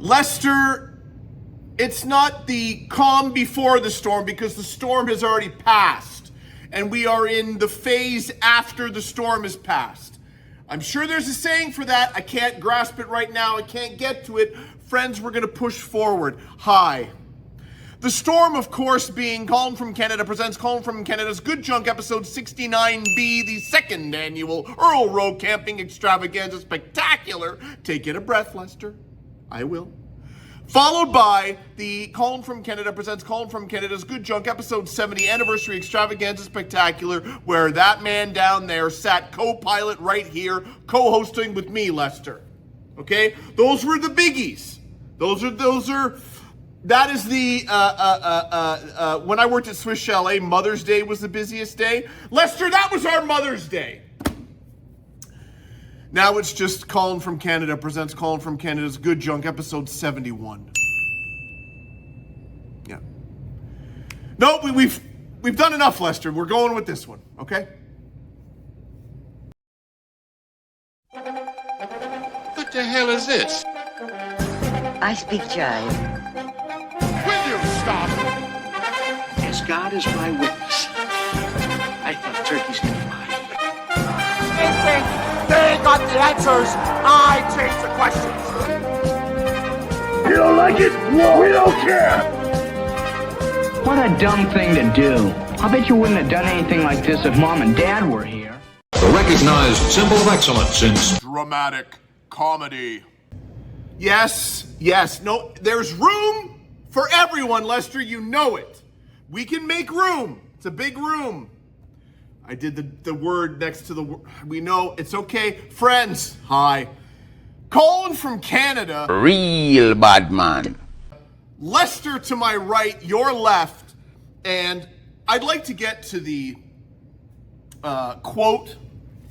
Lester, it's not the calm before the storm because the storm has already passed and we are in the phase after the storm has passed. I'm sure there's a saying for that. I can't grasp it right now. I can't get to it. Friends, we're going to push forward. Hi. The storm, of course, being Colin from Canada presents Colin from Canada's Good Junk episode 69B, the second annual Earl Road Camping Extravaganza Spectacular. Take it a breath, Lester. I will. Followed by the Colin from Canada presents Colin from Canada's Good Junk episode 70 Anniversary Extravaganza Spectacular, where that man down there sat co-pilot right here, co-hosting with me, Lester. Okay? Those were the biggies. That is the, when I worked at Swiss Chalet, Mother's Day was the busiest day. Lester, that was our Mother's Day. Now it's just Colin from Canada presents Colin from Canada's Good Junk, episode 71. Yeah. No, we've done enough, Lester. We're going with this one, okay? What the hell is this? I speak jive. Will you stop? As God is my witness, I thought turkeys could fly. They think they got the answers. I change the questions. You don't like it? We don't care. What a dumb thing to do. I bet you wouldn't have done anything like this if Mom and Dad were here. A recognized symbol of excellence in dramatic comedy. Yes. No, there's room for everyone, Lester. You know it. We can make room. It's a big room. I did the word next to the word. We know. It's okay. Friends, hi. Colin from Canada. Real bad man. Lester to my right, your left. And I'd like to get to the quote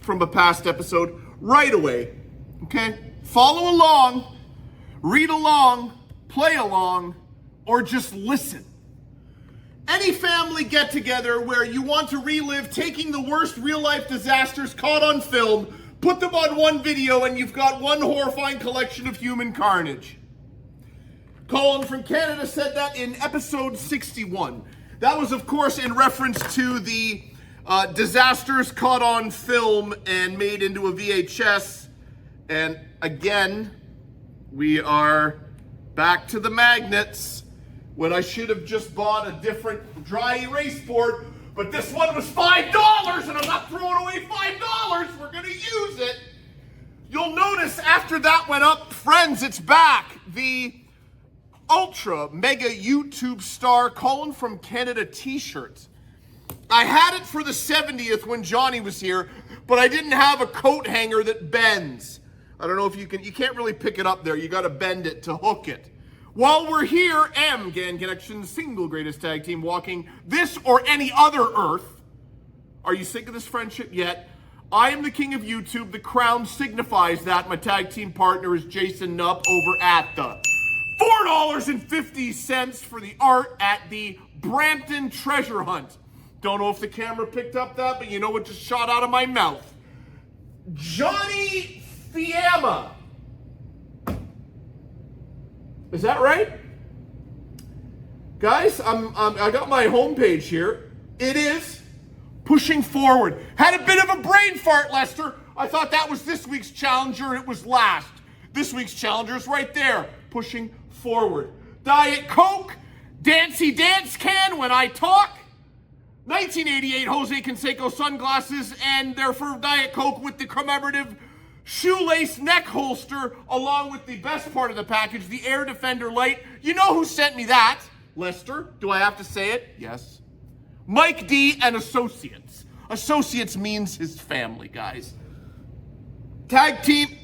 from a past episode right away. Okay? Follow along. Read along, play along, or just listen. Any family get-together where you want to relive taking the worst real-life disasters caught on film, put them on one video, and you've got one horrifying collection of human carnage. Colin from Canada said that in episode 61. That was, of course, in reference to the disasters caught on film and made into a VHS. And again, we are back to the magnets when I should have just bought a different dry erase board, but this one was $5 and I'm not throwing away $5. We're going to use it. You'll notice after that went up, friends, it's back. The ultra mega YouTube star Colin from Canada t-shirt. I had it for the 70th when Johnny was here, but I didn't have a coat hanger that bends. I don't know if you can't really pick it up there. You got to bend it to hook it. While we're here, Gan Connection's single greatest tag team walking this or any other earth. Are you sick of this friendship yet? I am the king of YouTube. The crown signifies that. My tag team partner is Jason Nupp over at the $4.50 for the art at the Brampton Treasure Hunt. Don't know if the camera picked up that, but you know what just shot out of my mouth. Johnny Fiamma. Is that right? Guys, I got my homepage here. It is pushing forward. Had a bit of a brain fart, Lester. I thought that was this week's challenger. It was last. This week's challenger is right there. Pushing forward. Diet Coke. Dancy Dance Can when I talk. 1988 Jose Canseco sunglasses and they're for Diet Coke with the commemorative shoelace neck holster, along with the best part of the package, the Air Defender Light. You know who sent me that? Lester, do I have to say it? Yes. Mike D and Associates. Associates means his family, guys. Tag team.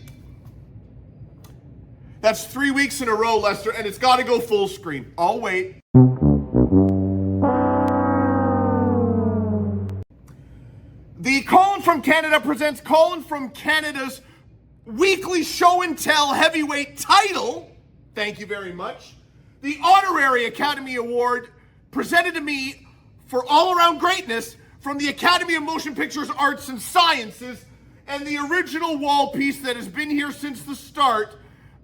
That's 3 weeks in a row, Lester, and it's got to go full screen. I'll wait. The Colin from Canada presents Colin from Canada's weekly show and tell heavyweight title. Thank you very much. The honorary Academy Award presented to me for all-around greatness from the Academy of Motion Pictures Arts and Sciences, and the original wall piece that has been here since the start,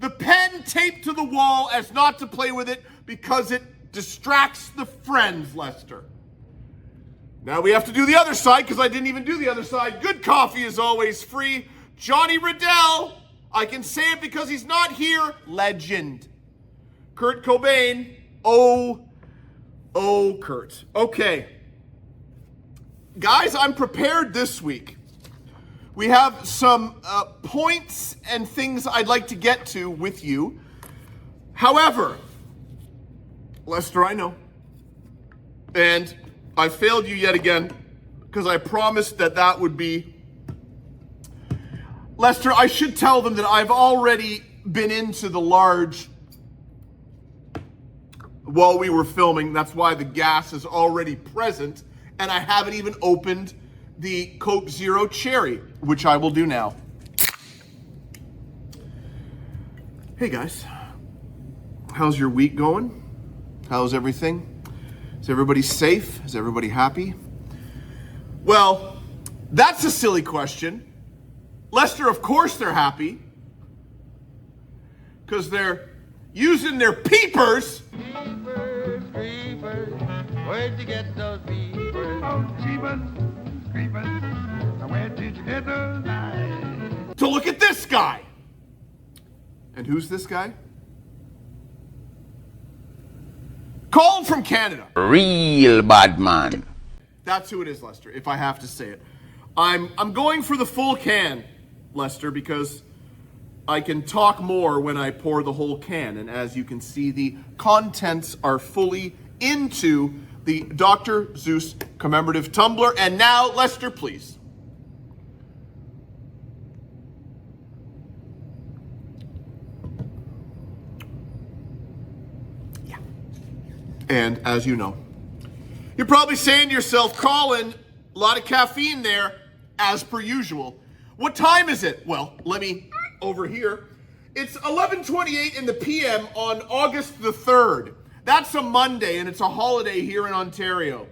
The pen taped to the wall as not to play with it because it distracts the friends, Lester. Now we have to do the other side because I didn't even do the other side. Good coffee is always free. Johnny Riddell, I can say it because he's not here, legend. Kurt Cobain, oh, Kurt. Okay. Guys, I'm prepared this week. We have some points and things I'd like to get to with you. However, Lester, I know. And I failed you yet again because I promised that would be. Lester, I should tell them that I've already been into the large while we were filming. That's why the gas is already present. And I haven't even opened the Coke Zero Cherry, which I will do now. Hey guys, how's your week going? How's everything? Is everybody safe? Is everybody happy? Well, that's a silly question. Lester, of course they're happy. Because they're using their peepers. Creepers, where'd you get those peepers? Oh, jeepers, creepers, where did you get those eyes? To look at this guy. And who's this guy? Colin from Canada. Real bad man. That's who it is, Lester, if I have to say it. I'm going for the full can, Lester, because I can talk more when I pour the whole can. And as you can see, the contents are fully into the Dr. Zeus commemorative tumbler. And now, Lester, please. Yeah. And as you know, you're probably saying to yourself, Colin, a lot of caffeine there, as per usual. What time is it? Well, let me, over here. It's 11:28 in the PM on August the 3rd. That's a Monday, and it's a holiday here in Ontario.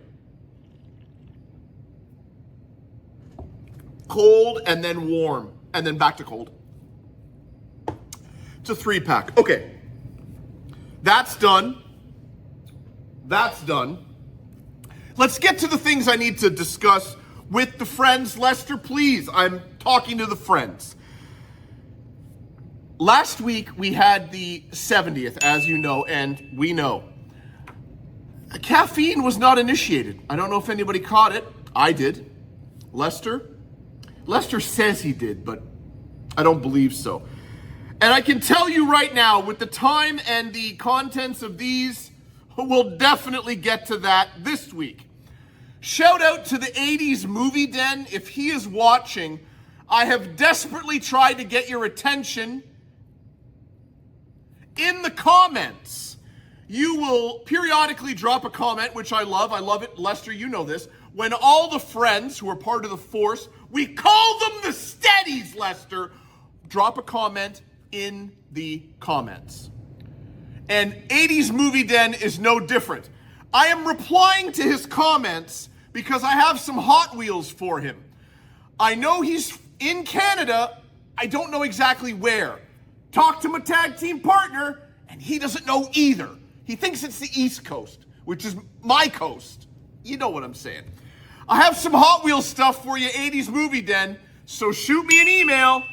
Cold, and then warm, and then back to cold. It's a 3-pack. Okay. That's done. That's done. Let's get to the things I need to discuss with the friends. Lester, please. I'm talking to the friends. Last week, we had the 70th, as you know, and we know. Caffeine was not initiated. I don't know if anybody caught it. I did. Lester? Lester says he did, but I don't believe so. And I can tell you right now, with the time and the contents of these, we'll definitely get to that this week. Shout out to the 80s Movie Den. If he is watching, I have desperately tried to get your attention. In the comments, you will periodically drop a comment, which I love. I love it. Lester, you know this. When all the friends who are part of the force, we call them the steadies, Lester, drop a comment in the comments. And 80s Movie Den is no different. I am replying to his comments because I have some Hot Wheels for him. I know he's in Canada. I don't know exactly where. Talked to my tag team partner, and he doesn't know either. He thinks it's the East Coast, which is my coast. You know what I'm saying. I have some Hot Wheels stuff for you, 80s Movie Den, so shoot me an email.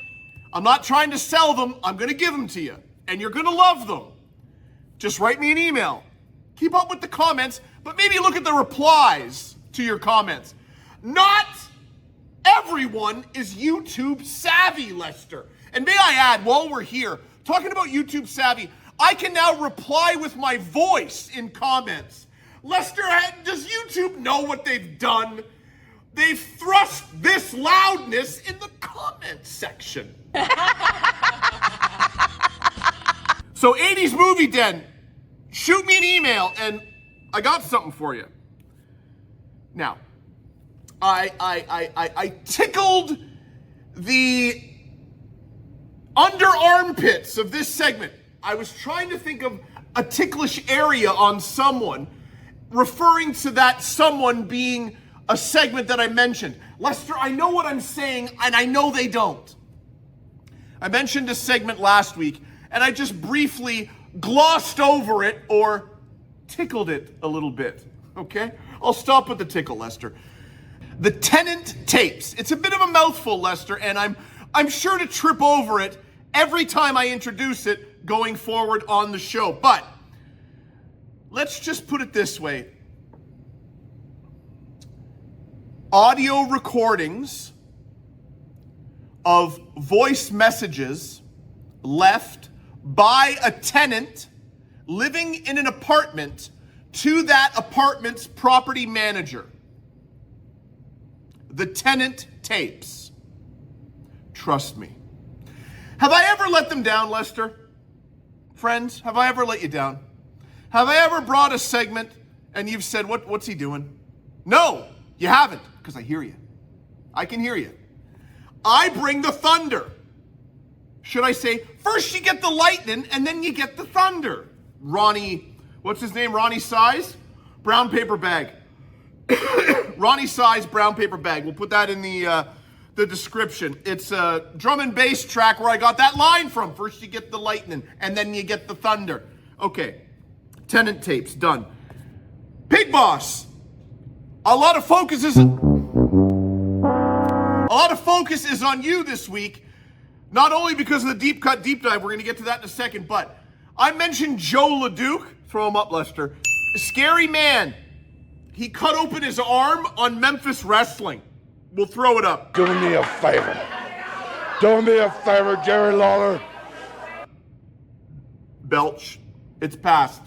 I'm not trying to sell them. I'm going to give them to you, and you're going to love them. Just write me an email. Keep up with the comments, but maybe look at the replies to your comments. Not everyone is YouTube savvy, Lester. And may I add, while we're here, talking about YouTube savvy, I can now reply with my voice in comments. Lester, does YouTube know what they've done? They've thrust this loudness in the comment section. So 80s Movie Den, shoot me an email and I got something for you. Now, I tickled the under armpits of this segment. I was trying to think of a ticklish area on someone, referring to that someone being a segment that I mentioned. Lester, I know what I'm saying, and I know they don't. I mentioned a segment last week, and I just briefly glossed over it or tickled it a little bit, okay? I'll stop with the tickle, Lester. The Tennant tapes. It's a bit of a mouthful, Lester, and I'm sure to trip over it every time I introduce it going forward on the show. But let's just put it this way. Audio recordings of voice messages left by a tenant living in an apartment to that apartment's property manager. The Tennant tapes. Trust me. Have I ever let them down, Lester? Friends, have I ever let you down? Have I ever brought a segment and you've said, what's he doing? No, you haven't, because I hear you. I can hear you. I bring the thunder. Should I say, first you get the lightning and then you get the thunder. Ronnie, what's his name? Ronnie Size? Brown paper bag. Ronnie Size, brown paper bag. We'll put that in the description. It's a drum and bass track where I got that line from. First you get the lightning and then you get the thunder. Okay, Tennant tapes, done. Pig Boss. A lot of focus is on you this week. Not only because of the deep cut, deep dive, we're going to get to that in a second, but I mentioned Joe LeDuc. Throw him up, Lester. Scary man. He cut open his arm on Memphis Wrestling. We'll throw it up. Do me a favor. Do me a favor, Jerry Lawler. Belch. It's past.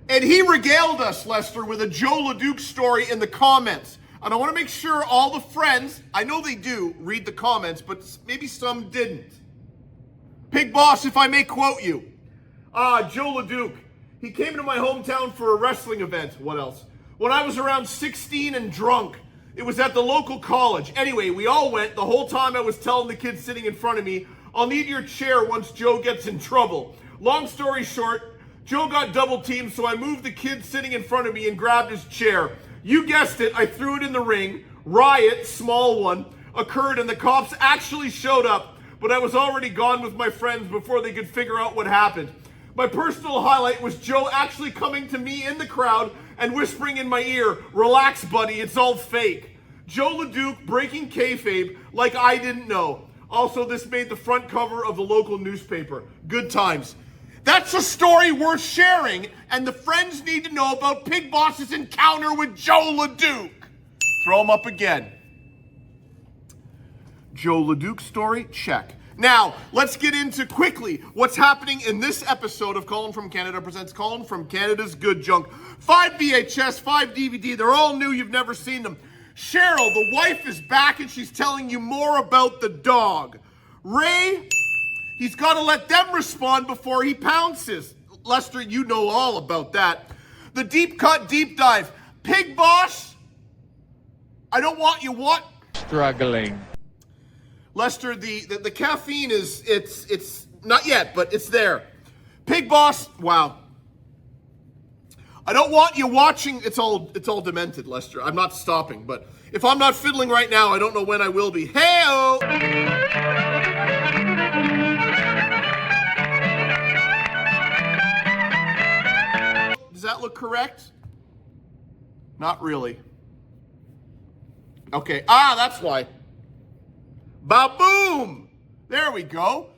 And he regaled us, Lester, with a Joe LeDuc story in the comments. And I want to make sure all the friends, I know they do, read the comments, but maybe some didn't. Pig Boss, if I may quote you. Joe LeDuc. He came to my hometown for a wrestling event. What else? When I was around 16 and drunk. It was at the local college. Anyway, we all went. The whole time I was telling the kid sitting in front of me, I'll need your chair once Joe gets in trouble. Long story short, Joe got double teamed, so I moved the kid sitting in front of me and grabbed his chair. You guessed it, I threw it in the ring. Riot, small one, occurred and the cops actually showed up, but I was already gone with my friends before they could figure out what happened. My personal highlight was Joe actually coming to me in the crowd and whispering in my ear, relax, buddy, it's all fake. Joe LeDuc breaking kayfabe like I didn't know. Also, this made the front cover of the local newspaper. Good times. That's a story worth sharing, and the friends need to know about Pig Boss's encounter with Joe LeDuc. Throw him up again. Joe LeDuc story? Check. Now, let's get into quickly what's happening in this episode of Colin from Canada presents Colin from Canada's Good Junk. 5 VHS, 5 DVD. They're all new. You've never seen them. Cheryl, the wife, is back and she's telling you more about the dog. Ray, he's got to let them respond before he pounces. Lester, you know all about that. The deep cut, deep dive. Pig Boss, I don't want you what? Struggling. Lester, the caffeine is, it's not yet, but it's there. Pig Boss, wow. I don't want you watching, it's all demented, Lester. I'm not stopping, but if I'm not fiddling right now, I don't know when I will be. Hey-o! Does that look correct? Not really. Okay, that's why. Ba-boom! There we go.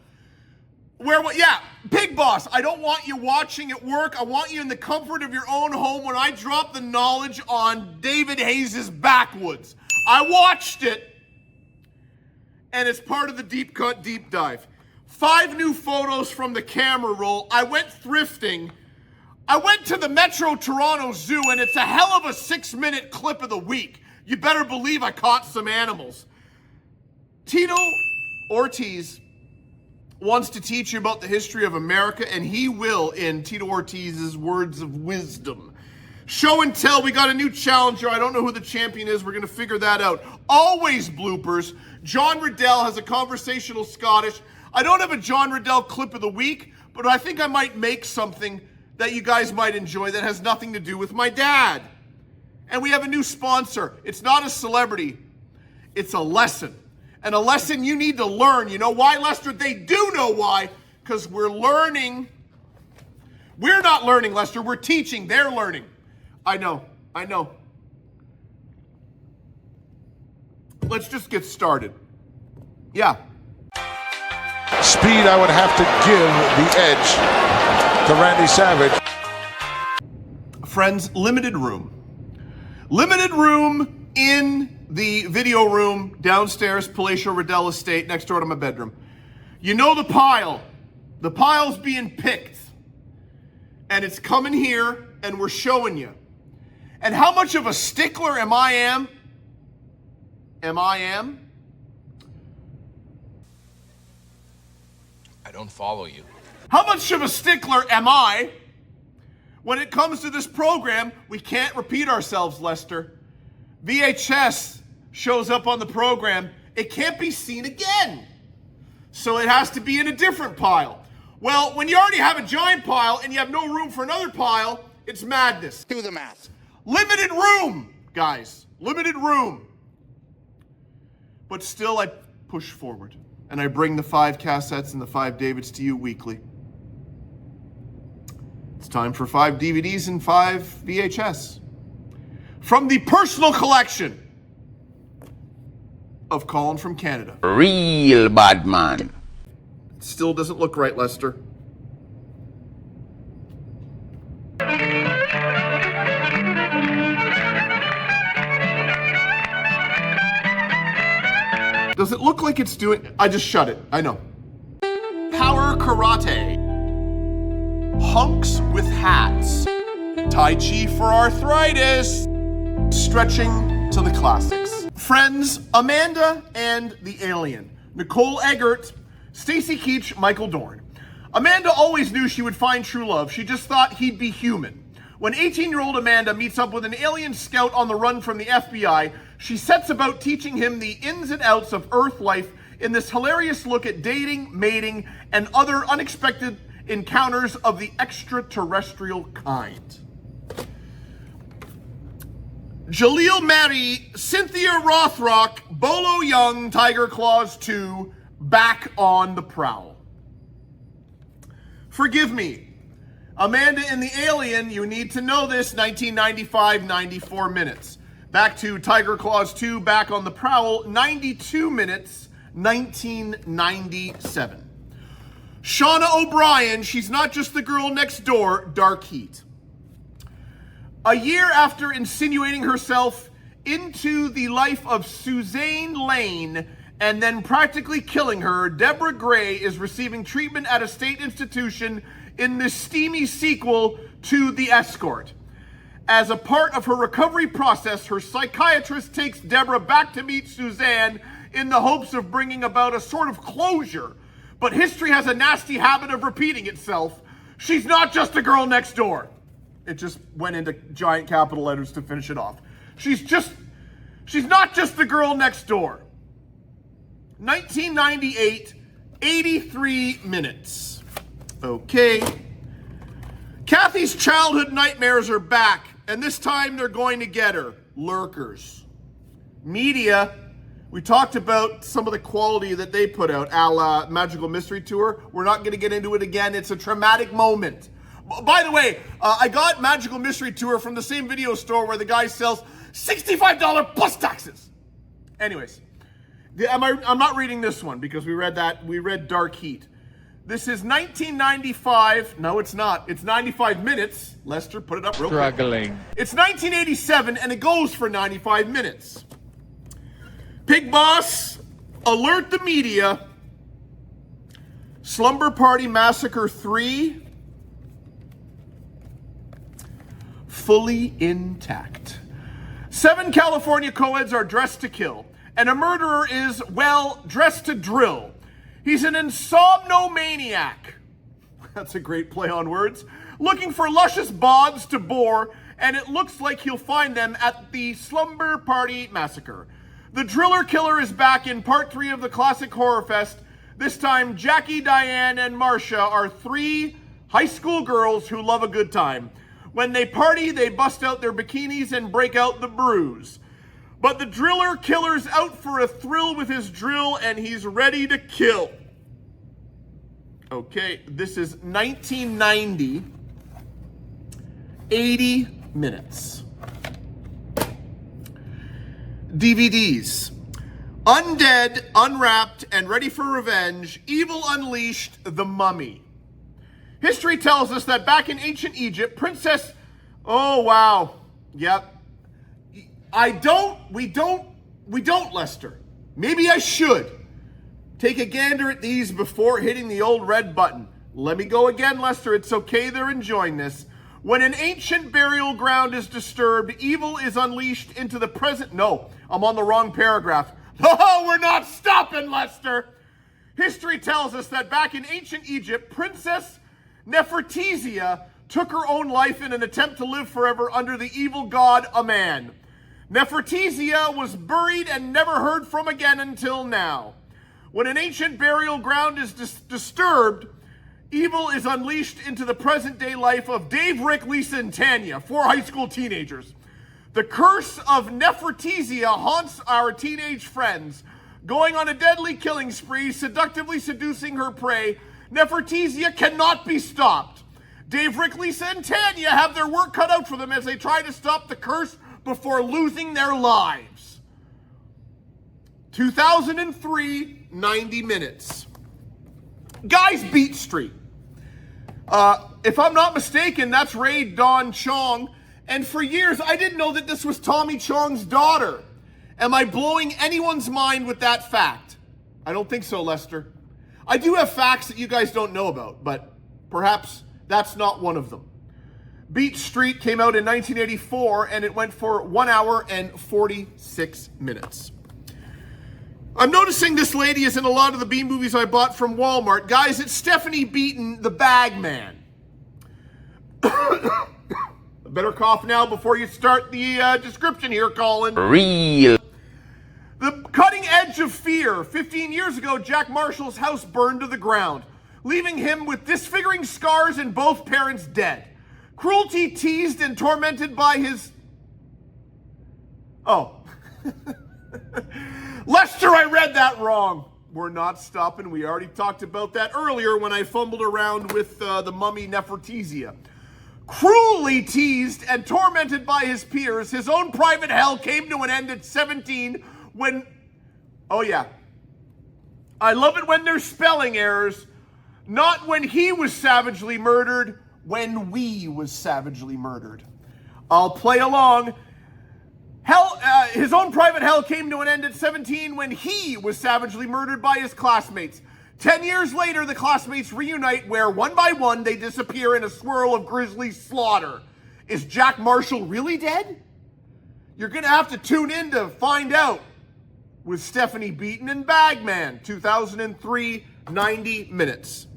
Pig Boss, I don't want you watching at work. I want you in the comfort of your own home when I drop the knowledge on David Hayes' Backwoods. I watched it, and it's part of the deep cut, deep dive. 5 new photos from the camera roll. I went thrifting. I went to the Metro Toronto Zoo, and it's a hell of a 6-minute clip of the week. You better believe I caught some animals. Tito Ortiz wants to teach you about the history of America, and he will in Tito Ortiz's words of wisdom. Show and tell, we got a new challenger. I don't know who the champion is. We're going to figure that out. Always bloopers. John Riddell has a conversational Scottish. I don't have a John Riddell clip of the week, but I think I might make something that you guys might enjoy that has nothing to do with my dad. And we have a new sponsor. It's not a celebrity. It's a lesson. And a lesson you need to learn. You know why, Lester? They do know why. because we're learning. We're not learning, Lester. We're teaching. They're learning. I know. Let's just get started. Yeah. Speed, I would have to give the edge to Randy Savage. Friends, limited room. Limited room in the video room downstairs, Palatial Riddell Estate, next door to my bedroom. You know the pile. The pile's being picked. And it's coming here, and we're showing you. And how much of a stickler am I? I don't follow you. How much of a stickler am I? When it comes to this program, we can't repeat ourselves, Lester. VHS shows up on the program. It can't be seen again. So it has to be in a different pile. Well, when you already have a giant pile and you have no room for another pile, it's madness. Do the math. Limited room, guys. Limited room. But still, I push forward. And I bring the 5 cassettes and the 5 Davids to you weekly. It's time for 5 DVDs and 5 VHS. From the personal collection of Colin from Canada. Real bad man. It still doesn't look right, Lester. Does it look like it's doing... I just shut it. I know. Power Karate. Hunks with hats. Tai Chi for arthritis. Stretching to the classics. Friends, Amanda and the Alien. Nicole Eggert, Stacy Keach, Michael Dorn. Amanda always knew she would find true love. She just thought he'd be human. When 18-year-old Amanda meets up with an alien scout on the run from the FBI, she sets about teaching him the ins and outs of Earth life in this hilarious look at dating, mating, and other unexpected encounters of the extraterrestrial kind. Jaleel Marie, Cynthia Rothrock, Bolo Young, Tiger Claws 2, back on the prowl. Forgive me. Amanda and the Alien, you need to know this, 1995, 94 minutes. Back to Tiger Claws 2, back on the prowl, 92 minutes, 1997. Shauna O'Brien, she's not just the girl next door, Dark Heat. A year after insinuating herself into the life of Suzanne Lane and then practically killing her, Deborah Gray is receiving treatment at a state institution in this steamy sequel to The Escort. As a part of her recovery process, her psychiatrist takes Deborah back to meet Suzanne in the hopes of bringing about a sort of closure. But history has a nasty habit of repeating itself. She's not just a girl next door. It just went into giant capital letters to finish it off. She's not just the girl next door. 1998, 83 minutes. Okay. Kathy's childhood nightmares are back, and this time they're going to get her. Lurkers. Media. We talked about some of the quality that they put out, a la Magical Mystery Tour. We're not going to get into it again. It's a traumatic moment. By the way, I got Magical Mystery Tour from the same video store where the guy sells $65 plus taxes. Anyways, I'm not reading this one because we read Dark Heat. This is 1995. No, it's not. It's 95 minutes. Lester, put it up real quick. Struggling. It's 1987, and it goes for 95 minutes. Pig Boss, alert the media. Slumber Party Massacre 3. Fully intact. 7 California co-eds are dressed to kill, and a murderer is, well, dressed to drill. He's an insomnomaniac. That's a great play on words. Looking for luscious bods to bore, and it looks like he'll find them at the Slumber Party Massacre. The Driller Killer is back in part 3 of the classic horror fest. This time, Jackie, Diane, and Marcia are 3 high school girls who love a good time. When they party, they bust out their bikinis and break out the brews. But the Driller Killer's out for a thrill with his drill, and he's ready to kill. Okay, this is 1990. 80 minutes. DVDs. Undead, Unwrapped, and Ready for Revenge, Evil Unleashed, The Mummy. History tells us that back in ancient Egypt, Princess... Oh, wow. Yep. We don't, Lester. Maybe I should. Take a gander at these before hitting the old red button. Let me go again, Lester. It's okay, they're enjoying this. When an ancient burial ground is disturbed, evil is unleashed into the present... No, I'm on the wrong paragraph. No, we're not stopping, Lester. History tells us that back in ancient Egypt, Princess Nefertiti took her own life in an attempt to live forever under the evil god Aman. Nefertiti was buried and never heard from again until now. When an ancient burial ground is disturbed, evil is unleashed into the present-day life of Dave, Rick, Lisa, and Tanya, 4 high school teenagers. The curse of Nefertiti haunts our teenage friends. Going on a deadly killing spree, seductively seducing her prey, Nefertiti cannot be stopped. Dave, Rick, Lisa, and Tanya have their work cut out for them as they try to stop the curse before losing their lives. 2003, 90 minutes. Guys Beat Street. If I'm not mistaken, that's Ray Dawn Chong. And for years, I didn't know that this was Tommy Chong's daughter. Am I blowing anyone's mind with that fact? I don't think so, Lester. I do have facts that you guys don't know about, but perhaps that's not one of them. Beat Street came out in 1984, and it went for 1 hour and 46 minutes. I'm noticing this lady is in a lot of the B movies I bought from Walmart. Guys, it's Stephanie Beaton, the Bag Man. Better cough now before you start the description here, Colin. Real. The cutting edge of fear. 15 years ago, Jack Marshall's house burned to the ground, leaving him with disfiguring scars and both parents dead. Cruelty, teased, and tormented by his... Oh. Lester, I read that wrong. We're not stopping. We already talked about that earlier when I fumbled around with the mummy Nefertiti. Cruelly teased and tormented by his peers, his own private hell came to an end at 17 when... Oh yeah. I love it when there's spelling errors. Not when he was savagely murdered, when we was savagely murdered. I'll play along. His own private hell came to an end at 17 when he was savagely murdered by his classmates. 10 years later, the classmates reunite where, one by one, they disappear in a swirl of grisly slaughter. Is Jack Marshall really dead? You're going to have to tune in to find out with Stephanie Beaton and Bagman, 2003, 90 minutes.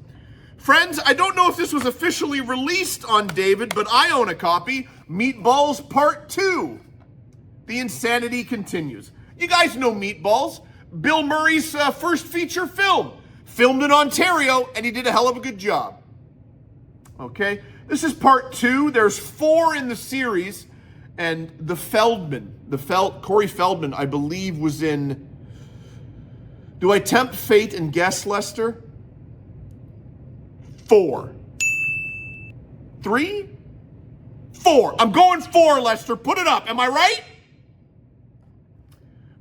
Friends, I don't know if this was officially released on David, but I own a copy. Meatballs Part 2. The insanity continues. You guys know Meatballs. Bill Murray's first feature film. Filmed in Ontario, and he did a hell of a good job. Okay, this is part 2. There's 4 in the series, and Corey Feldman, I believe, was in... Do I tempt fate and guess, Lester? 4. 3? 4. I'm going 4, Lester. Put it up. Am I right?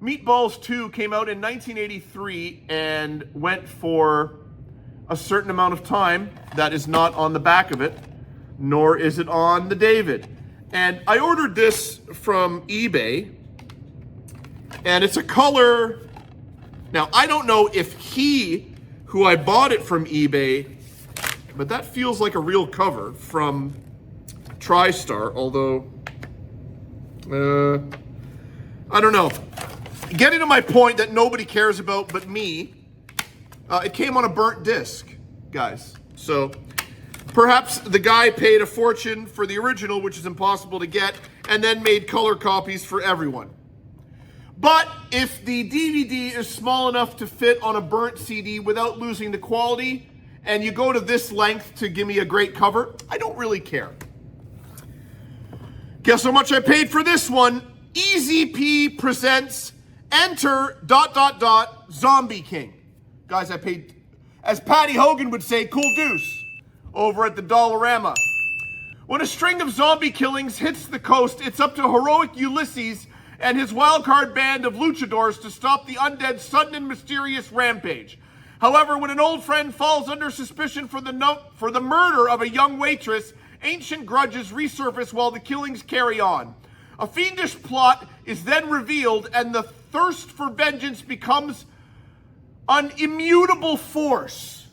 Meatballs 2 came out in 1983 and went for a certain amount of time. That is not on the back of it, nor is it on the David. And I ordered this from eBay, and it's a color. Now, I don't know if who I bought it from eBay, but that feels like a real cover from TriStar, although, I don't know. Getting to my point that nobody cares about but me, it came on a burnt disc, guys. So perhaps the guy paid a fortune for the original, which is impossible to get, and then made color copies for everyone. But if the DVD is small enough to fit on a burnt CD without losing the quality, and you go to this length to give me a great cover, I don't really care. Guess how much I paid for this one? Easy P presents Enter ... Zombie King. Guys, I paid... As Patty Hogan would say, cool deuce, over at the Dollarama. When a string of zombie killings hits the coast, it's up to heroic Ulysses and his wildcard band of luchadors to stop the undead's sudden and mysterious rampage. However, when an old friend falls under suspicion for the murder of a young waitress, ancient grudges resurface while the killings carry on. A fiendish plot is then revealed, and the thirst for vengeance becomes an immutable force.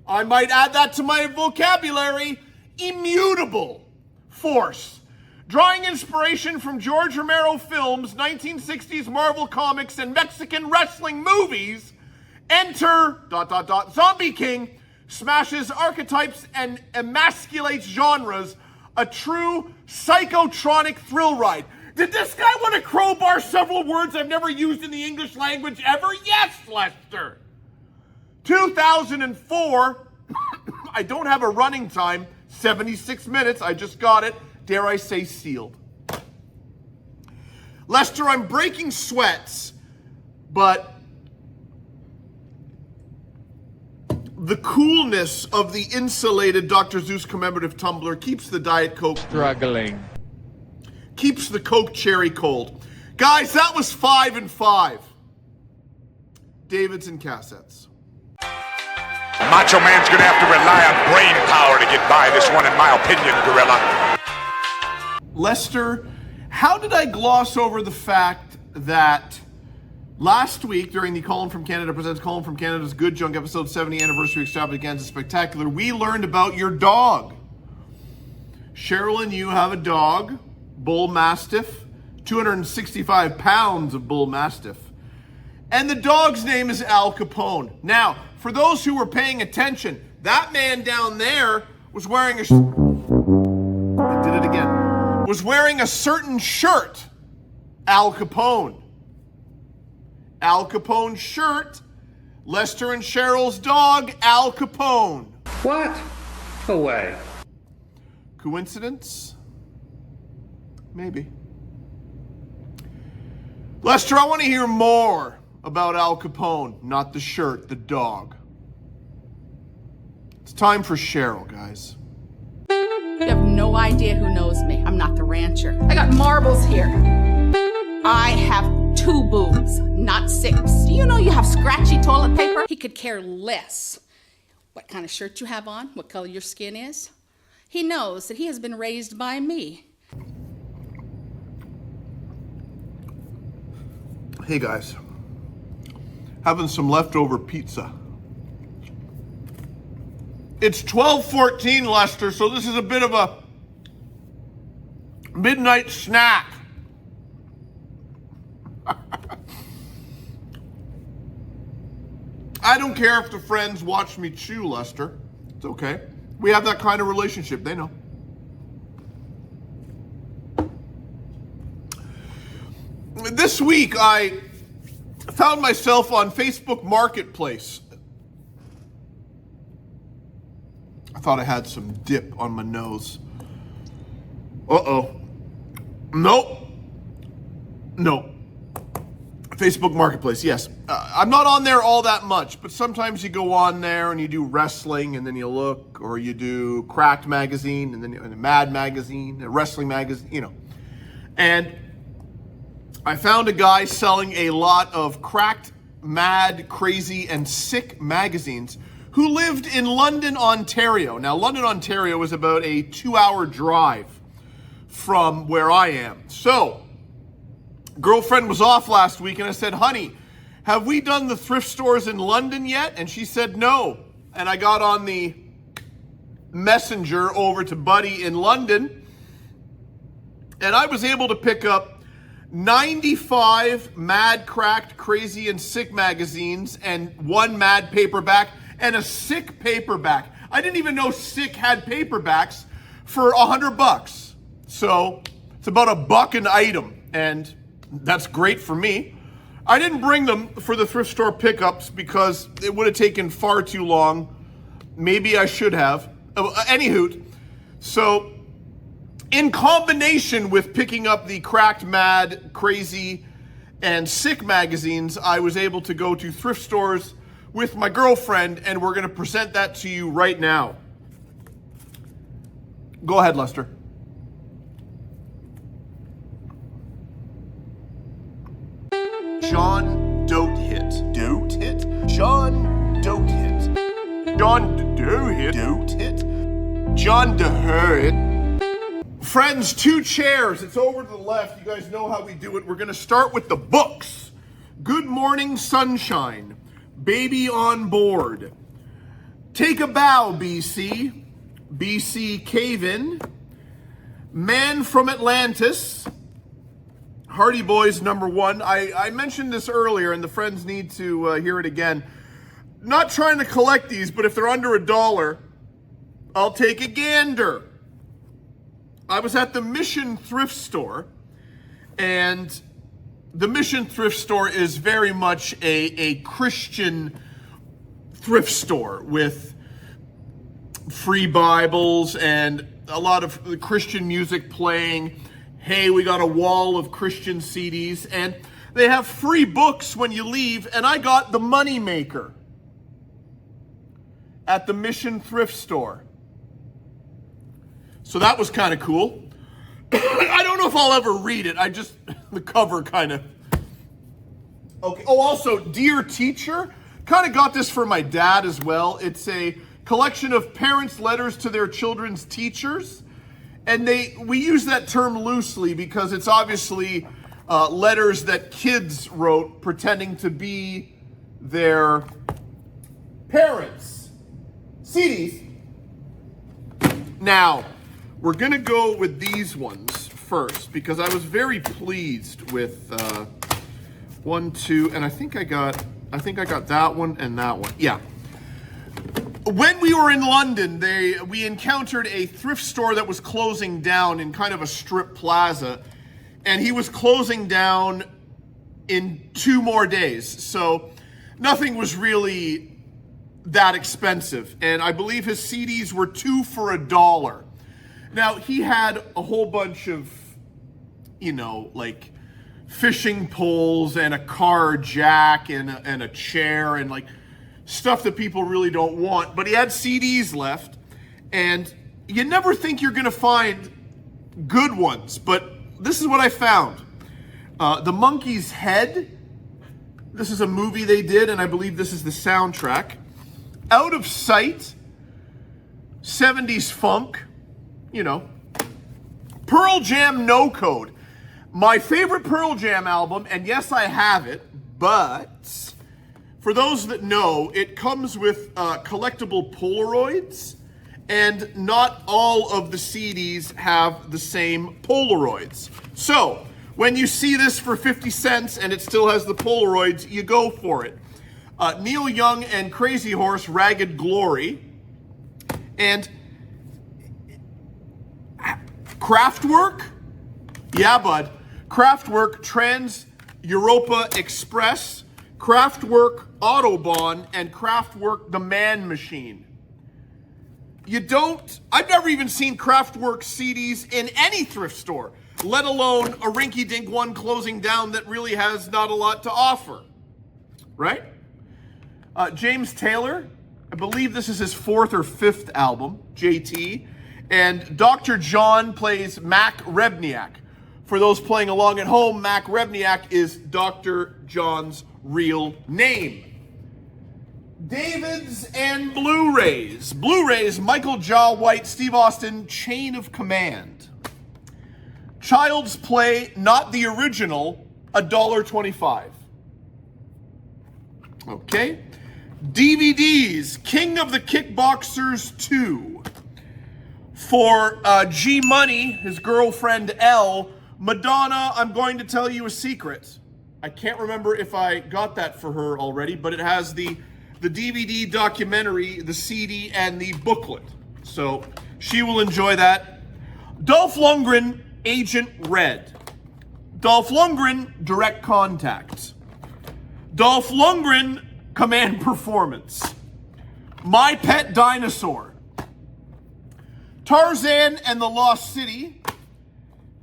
I might add that to my vocabulary. Immutable force. Drawing inspiration from George Romero films, 1960s Marvel comics, and Mexican wrestling movies, enter ... Zombie King smashes archetypes and emasculates genres. A true psychotronic thrill ride. Did this guy want to crowbar several words I've never used in the English language ever? Yes, Lester. 2004. I don't have a running time. 76 minutes. I just got it. Dare I say sealed. Lester, I'm breaking sweats, but the coolness of the insulated Dr. Zeus commemorative tumbler keeps the Diet Coke struggling. Keeps the Coke cherry cold. Guys, that was 5 and 5. Davidson cassettes. Macho Man's gonna have to rely on brain power to get by this one, in my opinion, Gorilla. Lester, how did I gloss over the fact that last week, during the Colin from Canada Presents Colin from Canada's Good Junk episode 70 anniversary extravaganza spectacular, we learned about your dog. Sherilyn, you have a dog, Bull Mastiff, 265 pounds of Bull Mastiff. And the dog's name is Al Capone. Now, for those who were paying attention, that man down there was wearing I did it again. Was wearing a certain shirt. Al Capone. Al Capone's shirt. Lester and Cheryl's dog, Al Capone. What? No way. Coincidence? Maybe. Lester, I want to hear more about Al Capone, not the shirt, the dog. It's time for Cheryl, guys. You have no idea who knows me. I'm not the rancher. I got marbles here. I have 2 boobs, not 6. Do you know you have scratchy toilet paper? He could care less what kind of shirt you have on, what color your skin is. He knows that he has been raised by me. Hey guys, having some leftover pizza. It's 12:14, Lester, so this is a bit of a midnight snack. I don't care if the friends watch me chew, Lester. It's okay. We have that kind of relationship, they know. This week, I found myself on Facebook Marketplace. I thought I had some dip on my nose. Uh-oh. Nope. No. Facebook Marketplace, yes. I'm not on there all that much, but sometimes you go on there and you do wrestling and then you look, or you do Cracked magazine and then a Mad magazine, a wrestling magazine, you know. And I found a guy selling a lot of Cracked, Mad, Crazy, and Sick magazines who lived in London, Ontario. Now, London, Ontario is about a 2-hour drive from where I am. So, girlfriend was off last week and I said, honey, have we done the thrift stores in London yet? And she said no. And I got on the messenger over to Buddy in London and I was able to pick up 95 Mad, Cracked, Crazy, and Sick magazines and 1 Mad paperback and a Sick paperback. I didn't even know Sick had paperbacks for $100. So it's about $1 an item, and that's great for me. I didn't bring them for the thrift store pickups because it would have taken far too long. Maybe I should have. Anywho, so in combination with picking up the Cracked, Mad, Crazy, and Sick magazines, I was able to go to thrift stores, with my girlfriend, and we're going to present that to you right now. Go ahead, Lester. John Dote Hit. Dote Hit? John Dote Hit. John Dote Hit. Dote Hit. John DeHurt. Friends, 2 chairs. It's over to the left. You guys know how we do it. We're going to start with the books. Good Morning Sunshine. Baby on Board. Take a Bow, BC. BC Cave In. Man from Atlantis. Hardy Boys #1. I mentioned this earlier, and the friends need to hear it again. Not trying to collect these, but if they're under $1, I'll take a gander. I was at the Mission Thrift Store, and the Mission Thrift Store is very much a Christian thrift store with free Bibles and a lot of Christian music playing. Hey, we got a wall of Christian CDs, and they have free books when you leave, and I got The Money Maker at the Mission Thrift Store. So that was kind of cool. I don't know if I'll ever read it. The cover kind of... Okay. Oh, also, Dear Teacher. Kind of got this for my dad as well. It's a collection of parents' letters to their children's teachers. And we use that term loosely because it's obviously letters that kids wrote pretending to be their parents. CDs. Now, we're going to go with these ones first because I was very pleased with 1, 2, and I think I got that one and that one. Yeah. When we were in London, we encountered a thrift store that was closing down in kind of a strip plaza, and he was closing down in 2 more days. So nothing was really that expensive, and I believe his CDs were 2 for $1. Now, he had a whole bunch of, like fishing poles and a car jack and a chair and like stuff that people really don't want, but he had CDs left, and you never think you're going to find good ones, but this is what I found. The Monkey's Head. This is a movie they did, and I believe this is the soundtrack. Out of Sight. 70s Funk. Pearl Jam No Code. My favorite Pearl Jam album, and yes, I have it, but for those that know, it comes with collectible Polaroids, and not all of the CDs have the same Polaroids. So, when you see this for 50 cents and it still has the Polaroids, you go for it. Neil Young and Crazy Horse, Ragged Glory. And Kraftwerk? Yeah, bud. Kraftwerk Trans Europa Express, Kraftwerk Autobahn, and Kraftwerk The Man Machine. I've never even seen Kraftwerk CDs in any thrift store, let alone a rinky-dink one closing down that really has not a lot to offer. Right? James Taylor, I believe this is his 4th or 5th album, JT. And Dr. John plays Mac Rebniak. For those playing along at home, Mac Rebniak is Dr. John's real name. Davids and Blu-rays. Blu-rays, Michael Jaw White, Steve Austin, Chain of Command. Child's Play, not the original, $1.25. Okay. DVDs, King of the Kickboxers 2. For G Money, his girlfriend Elle, Madonna, I'm going to tell you a secret. I can't remember if I got that for her already, but it has the DVD documentary, the CD, and the booklet. So she will enjoy that. Dolph Lundgren, Agent Red. Dolph Lundgren, Direct Contact. Dolph Lundgren, Command Performance. My Pet Dinosaur. Tarzan and the Lost City.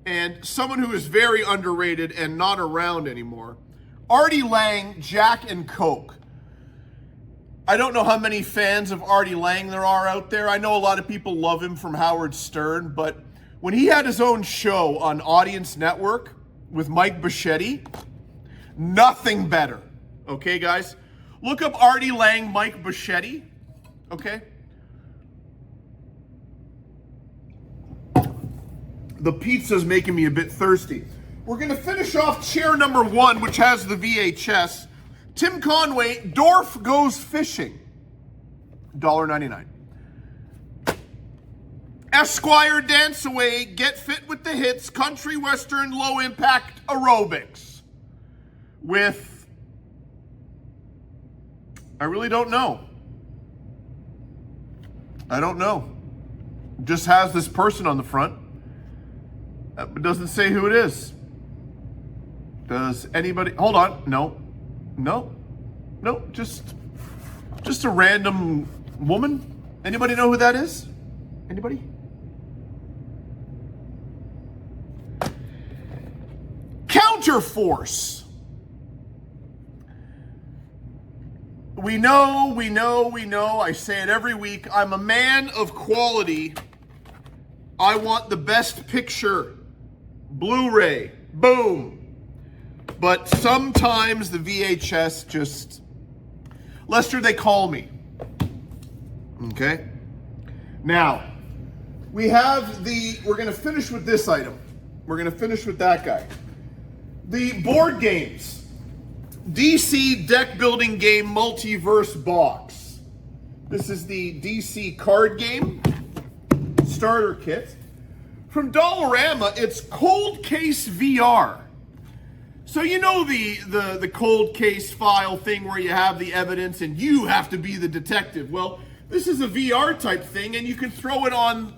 And someone who is very underrated and not around anymore, Artie Lang, Jack and Coke. I don't know how many fans of Artie Lang there are out there. I know a lot of people love him from Howard Stern, but when he had his own show on Audience Network with Mike Bichetti, nothing better. Okay, guys? Look up Artie Lang, Mike Bichetti. Okay? The pizza's making me a bit thirsty. We're going to finish off chair number 1, which has the VHS. Tim Conway, Dorf Goes Fishing. $1.99. Esquire Dance Away, Get Fit with the Hits, Country Western Low Impact Aerobics. With, I really don't know. I don't know. Just has this person on the front. But doesn't say who it is. Does anybody, hold on, no, just a random woman. Anybody know who that is? Anybody? Counterforce. We know, I say it every week, I'm a man of quality. I want the best picture. Blu-ray, boom. But sometimes the VHS just, Lester, they call me. Okay? Now, we're going to finish with this item. We're going to finish with that guy. The board games. DC Deck Building Game Multiverse Box. This is the DC card game starter kit. From Dollarama, it's Cold Case VR. So you know the cold case file thing where you have the evidence and you have to be the detective. Well, this is a VR type thing and you can throw it on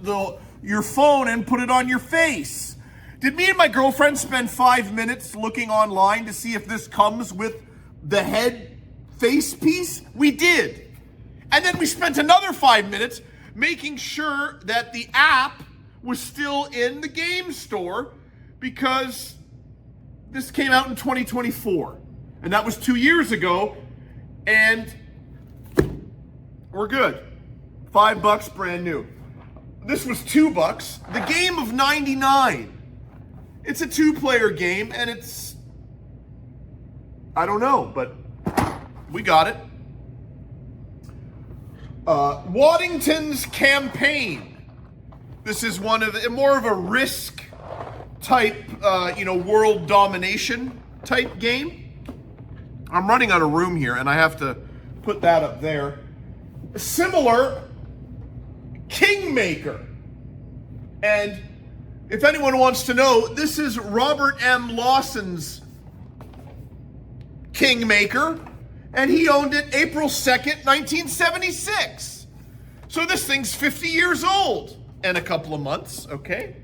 your phone and put it on your face. Did me and my girlfriend spend 5 minutes looking online to see if this comes with the head face piece? We did. And then we spent another 5 minutes making sure that the app was still in the game store because this came out in 2024, and that was 2 years ago, and we're good. $5 brand new. This was $2. The game of 99. It's a 2-player game, and it's, I don't know, but we got it. Waddington's Campaign. This is more of a risk type, world domination type game. I'm running out of room here, and I have to put that up there. Similar, Kingmaker. And if anyone wants to know, this is Robert M. Lawson's Kingmaker, and he owned it April 2nd, 1976. So this thing's 50 years old and a couple of months, okay?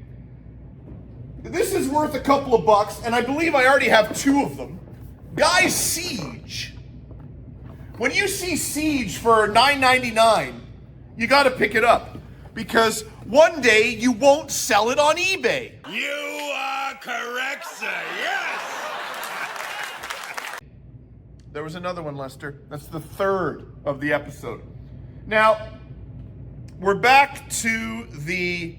This is worth a couple of bucks, and I believe I already have 2 of them. Guy's Siege. When you see Siege for $9.99, you got to pick it up because one day you won't sell it on eBay. You are correct, sir. Yes. There was another one, Lester. That's the 3rd of the episode. Now, we're back to the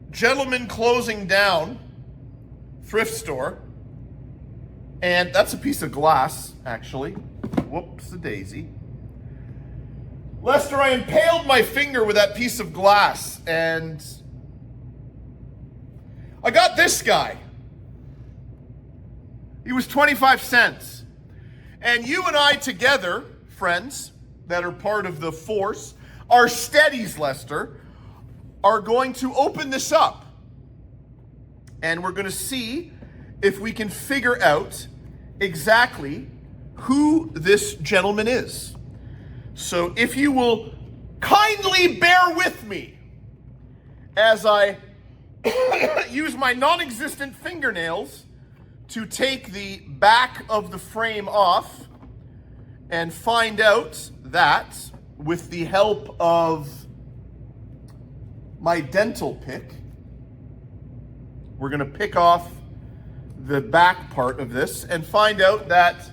Gentleman Closing Down thrift store. And that's a piece of glass, actually. Whoops-a-daisy. Lester, I impaled my finger with that piece of glass, and I got this guy. He was 25 cents. And you and I together, friends that are part of the force, our steadies, Lester, are going to open this up. And we're going to see if we can figure out exactly who this gentleman is. So if you will kindly bear with me as I use my non-existent fingernails to take the back of the frame off and find out that, with the help of my dental pick, we're going to pick off the back part of this and find out that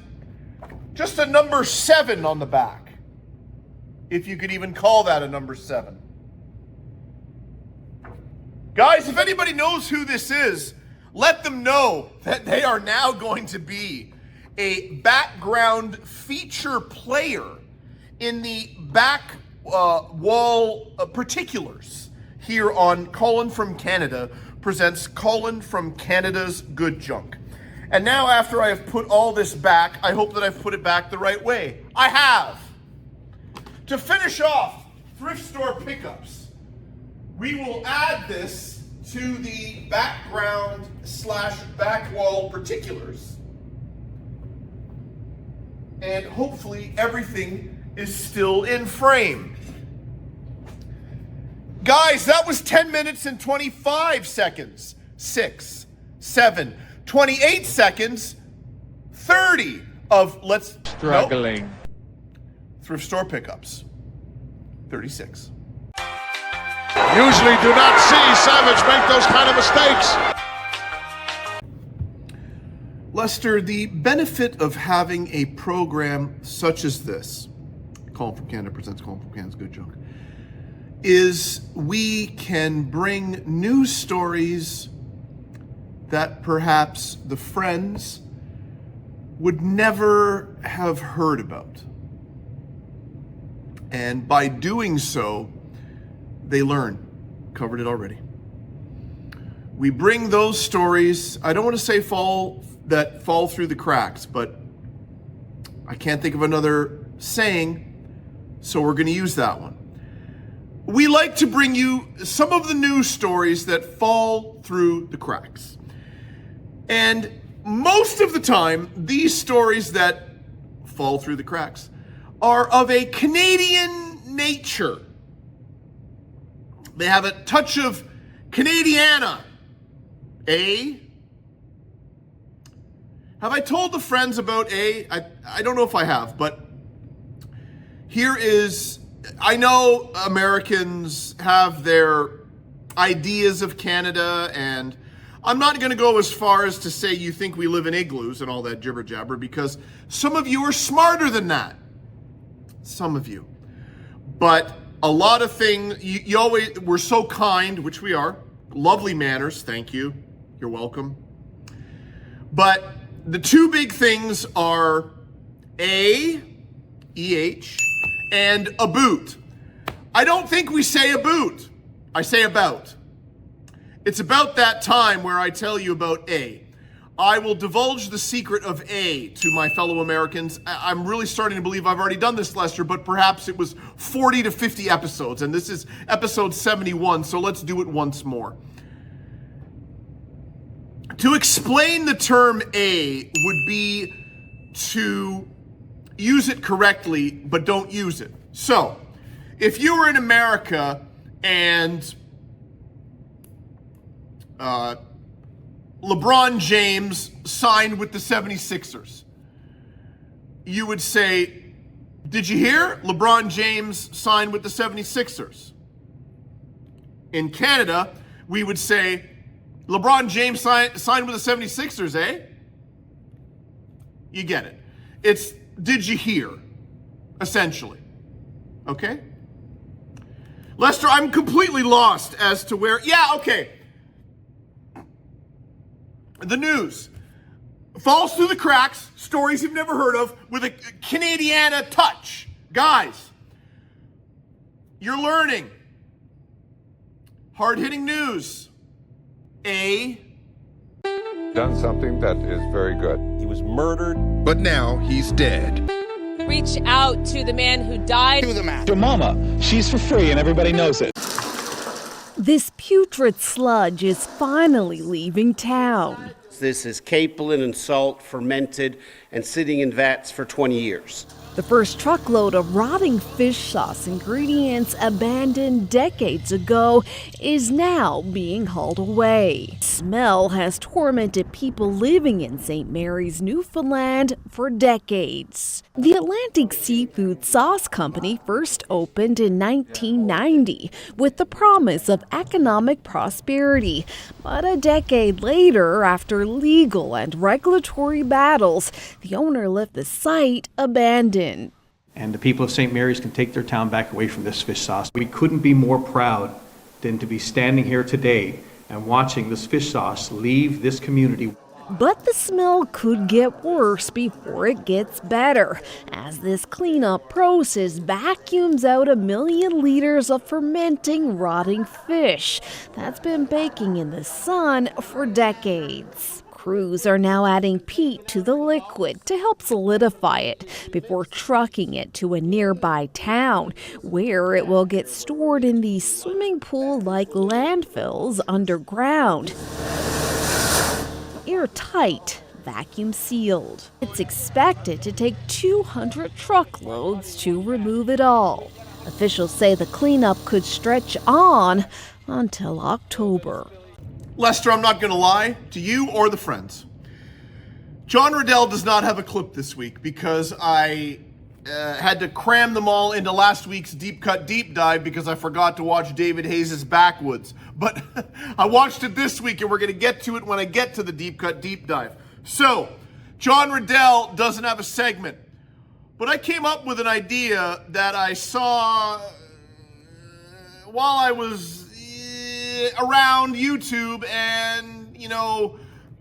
just a number 7 on the back. if you could even call that a number 7. Guys, if anybody knows who this is, let them know that they are now going to be a background feature player in the back wall particulars here on Colin from Canada presents Colin from Canada's Good Junk. And now, after I have put all this back, I hope that I've put it back the right way. I have. To finish off thrift store pickups, we will add this to the background / back wall particulars. And hopefully everything is still in frame. Guys, that was 10 minutes and 25 seconds. 6, 7, 28 seconds, 30 of Struggling. Nope. Thrift store pickups. 36. Usually do not see Savage make those kind of mistakes. Lester, the benefit of having a program such as this, Colin from Canada presents Colin from Canada's Good Junk, is we can bring news stories that perhaps the friends would never have heard about. And by doing so, they learn. Covered it already. We bring those stories, I don't want to say fall through the cracks, but I can't think of another saying, so we're going to use that one. We like to bring you some of the news stories that fall through the cracks. And most of the time, these stories that fall through the cracks are of a Canadian nature. They have a touch of Canadiana. Have I told the friends about I don't know if I have, but here is, I know Americans have their ideas of Canada, and I'm not going to go as far as to say you think we live in igloos and all that jibber jabber, because some of you are smarter than that. Some of you. But a lot of things, you always, we're so kind, which we are. Lovely manners, thank you. You're welcome. But the two big things are EH, and about. I don't think we say about. I say about. It's about that time where I tell you about A. I will divulge the secret of A to my fellow Americans. I'm really starting to believe I've already done this, Lester, but perhaps it was 40 to 50 episodes, and this is episode 71, so let's do it once more. To explain the term A would be to use it correctly, but don't use it. So, if you were in America and LeBron James signed with the 76ers, you would say, did you hear? LeBron James signed with the 76ers. In Canada, we would say, LeBron James signed with the 76ers, eh? You get it. It's, did you hear? Essentially. Okay? Lester, I'm completely lost as to where, yeah, okay. The news falls through the cracks, stories you've never heard of, with a Canadiana touch. Guys, you're learning. Hard-hitting news. Done something that is very good. He was murdered, but now he's dead. Reach out to the man who died. Do the math. Your mama, she's for free and everybody knows it. This putrid sludge is finally leaving town. This is capelin and salt fermented and sitting in vats for 20 years. The first truckload of rotting fish sauce ingredients abandoned decades ago is now being hauled away. Smell has tormented people living in St. Mary's, Newfoundland for decades. The Atlantic Seafood Sauce Company first opened in 1990 with the promise of economic prosperity. But a decade later, after legal and regulatory battles, the owner left the site abandoned. and the people of St. Mary's can take their town back away from this fish sauce. We couldn't be more proud than to be standing here today and watching this fish sauce leave this community. But the smell could get worse before it gets better, as this cleanup process vacuums out 1 million liters of fermenting, rotting fish that's been baking in the sun for decades. Crews are now adding peat to the liquid to help solidify it before trucking it to a nearby town, where it will get stored in these swimming pool-like landfills underground. Airtight, vacuum sealed. It's expected to take 200 truckloads to remove it all. Officials say the cleanup could stretch on until October. Lester, I'm not going to lie to you or the friends. John Riddell does not have a clip this week because I had to cram them all into last week's Deep Cut Deep Dive because I forgot to watch David Hayes' Backwoods. But I watched it this week, and we're going to get to it when I get to the Deep Cut Deep Dive. So, John Riddell doesn't have a segment. But I came up with an idea that I saw while I was around YouTube, and, you know,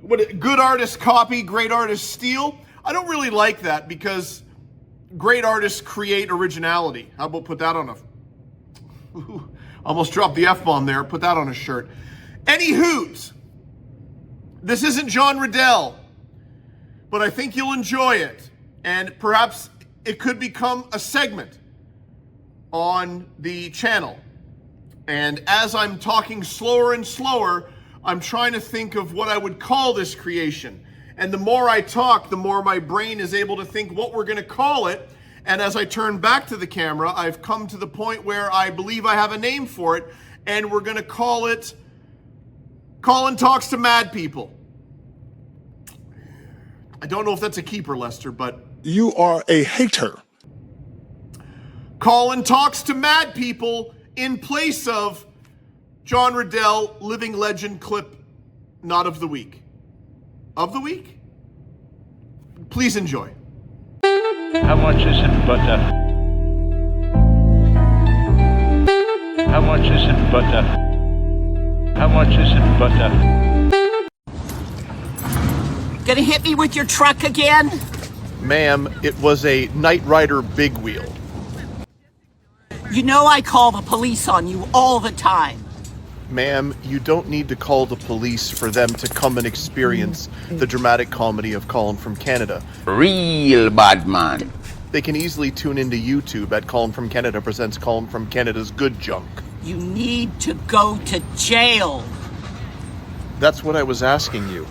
good artists copy, great artists steal. I don't really like that because great artists create originality. How about put that on a... Almost dropped the F-bomb there. Put that on a shirt. Anywho's, this isn't John Riddell, but I think you'll enjoy it. And perhaps it could become a segment on the channel. And as I'm talking slower and slower, I'm trying to think of what I would call this creation. And the more I talk, the more my brain is able to think what we're going to call it. And as I turn back to the camera, I've come to the point where I believe I have a name for it, and we're going to call it Colin Talks to Mad People. I don't know if that's a keeper, Lester, but... You are a hater. Colin Talks to Mad People in place of John Riddell, Living Legend clip, not of the week. Of the week? Please enjoy. How much is in butter? How much is in butter? How much is in butter? Gonna hit me with your truck again? Ma'am, it was a Knight Rider big wheel. You know I call the police on you all the time. Ma'am, you don't need to call the police for them to come and experience the dramatic comedy of Colin from Canada. Real bad man. They can easily tune into YouTube at Colin from Canada presents Colin from Canada's Good Junk. You need to go to jail. That's what I was asking you.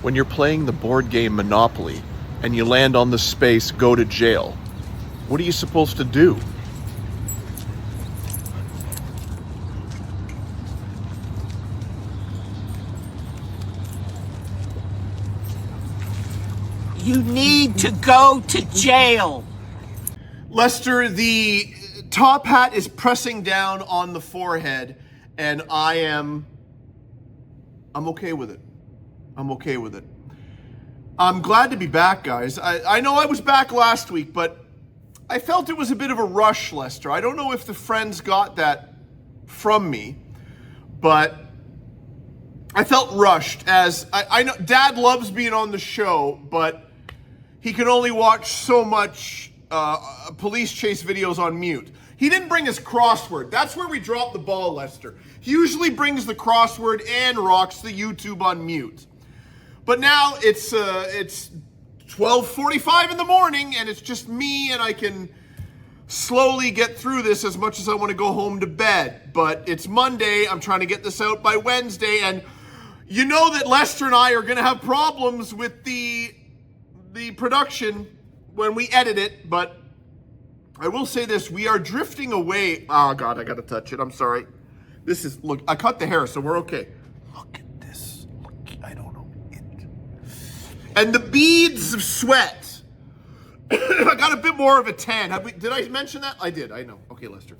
When you're playing the board game Monopoly and you land on the space go to jail, what are you supposed to do? You need to go to jail. Lester, the top hat is pressing down on the forehead, and I'm okay with it. I'm okay with it. I'm glad to be back, guys. I know I was back last week, but I felt it was a bit of a rush, Lester. I don't know if the friends got that from me, but I felt rushed, as I know Dad loves being on the show, but he can only watch so much police chase videos on mute. He didn't bring his crossword. That's where we dropped the ball, Lester. He usually brings the crossword and rocks the YouTube on mute. But now it's 12:45 in the morning, and it's just me, and I can slowly get through this as much as I want to go home to bed. But it's Monday. I'm trying to get this out by Wednesday, and you know that Lester and I are going to have problems with the production when we edit it, but I will say this, we are drifting away. Oh God, I gotta touch it, I'm sorry. This is, look, I cut the hair, so we're okay. Look at this, look, I don't know it. And the beads of sweat. I got a bit more of a tan. Did I mention that? I did, I know. Okay, Lester.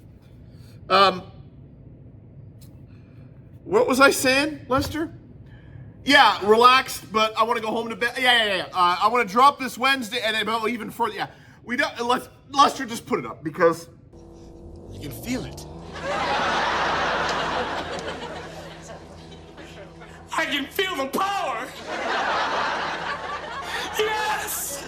What was I saying, Lester? Yeah, relaxed, but I want to go home to bed. Yeah. I want to drop this Wednesday, and even further. Yeah, We don't. Lester, just put it up because You can feel it. I can feel the power. Yes.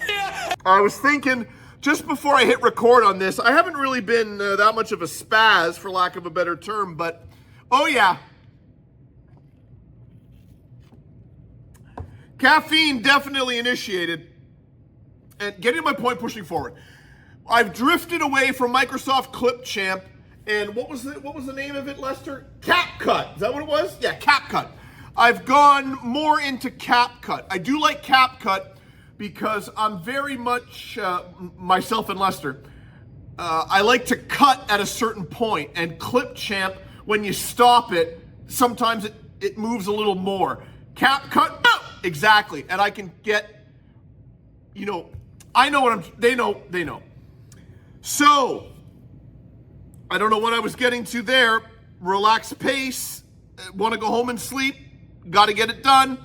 Yes. I was thinking just before I hit record on this, I haven't really been that much of a spaz, for lack of a better term, but oh yeah. Caffeine definitely initiated. And getting my point, pushing forward. I've drifted away from Microsoft Clipchamp, and what was the name of it, Lester? CapCut. Is that what it was? Yeah, CapCut. I've gone more into CapCut. I do like CapCut because I'm very much myself and Lester. I like to cut at a certain point, and Clipchamp, when you stop it, sometimes it moves a little more. CapCut, exactly, and I can get, I know what they know. So, I don't know what I was getting to there. Relaxed pace, want to go home and sleep, got to get it done.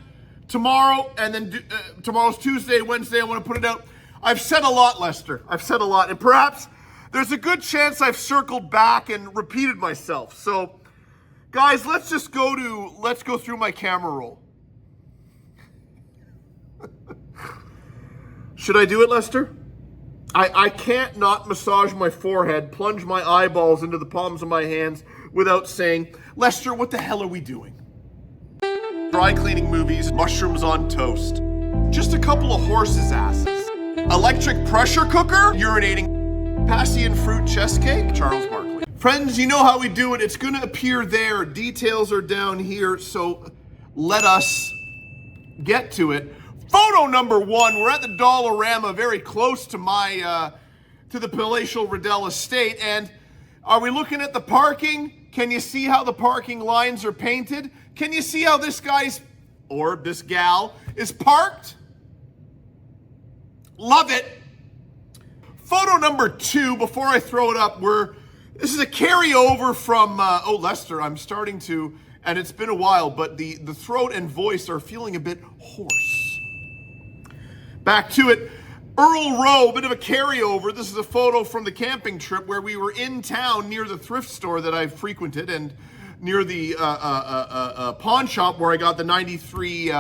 Tomorrow, and then tomorrow's Tuesday, Wednesday, I want to put it out. I've said a lot, Lester. I've said a lot, and perhaps there's a good chance I've circled back and repeated myself. So, guys, let's go through my camera roll. Should I do it, Lester? I can't not massage my forehead, plunge my eyeballs into the palms of my hands without saying, Lester, what the hell are we doing? Dry cleaning movies, mushrooms on toast. Just a couple of horses' asses. Electric pressure cooker, urinating. Passion fruit chest cake, Charles Barkley. Friends, you know how we do it. It's going to appear there. Details are down here, so let us get to it. Photo number 1, we're at the Dollarama, very close to to the palatial Riddell estate. And are we looking at the parking? Can you see how the parking lines are painted? Can you see how this guy's, or this gal, is parked? Love it. Photo number 2, before I throw it up, this is a carryover from, Lester, I'm starting to, and it's been a while, but the throat and voice are feeling a bit hoarse. Back to it. Earl Rowe, a bit of a carryover. This is a photo from the camping trip where we were in town near the thrift store that I've frequented and near the pawn shop where I got the 93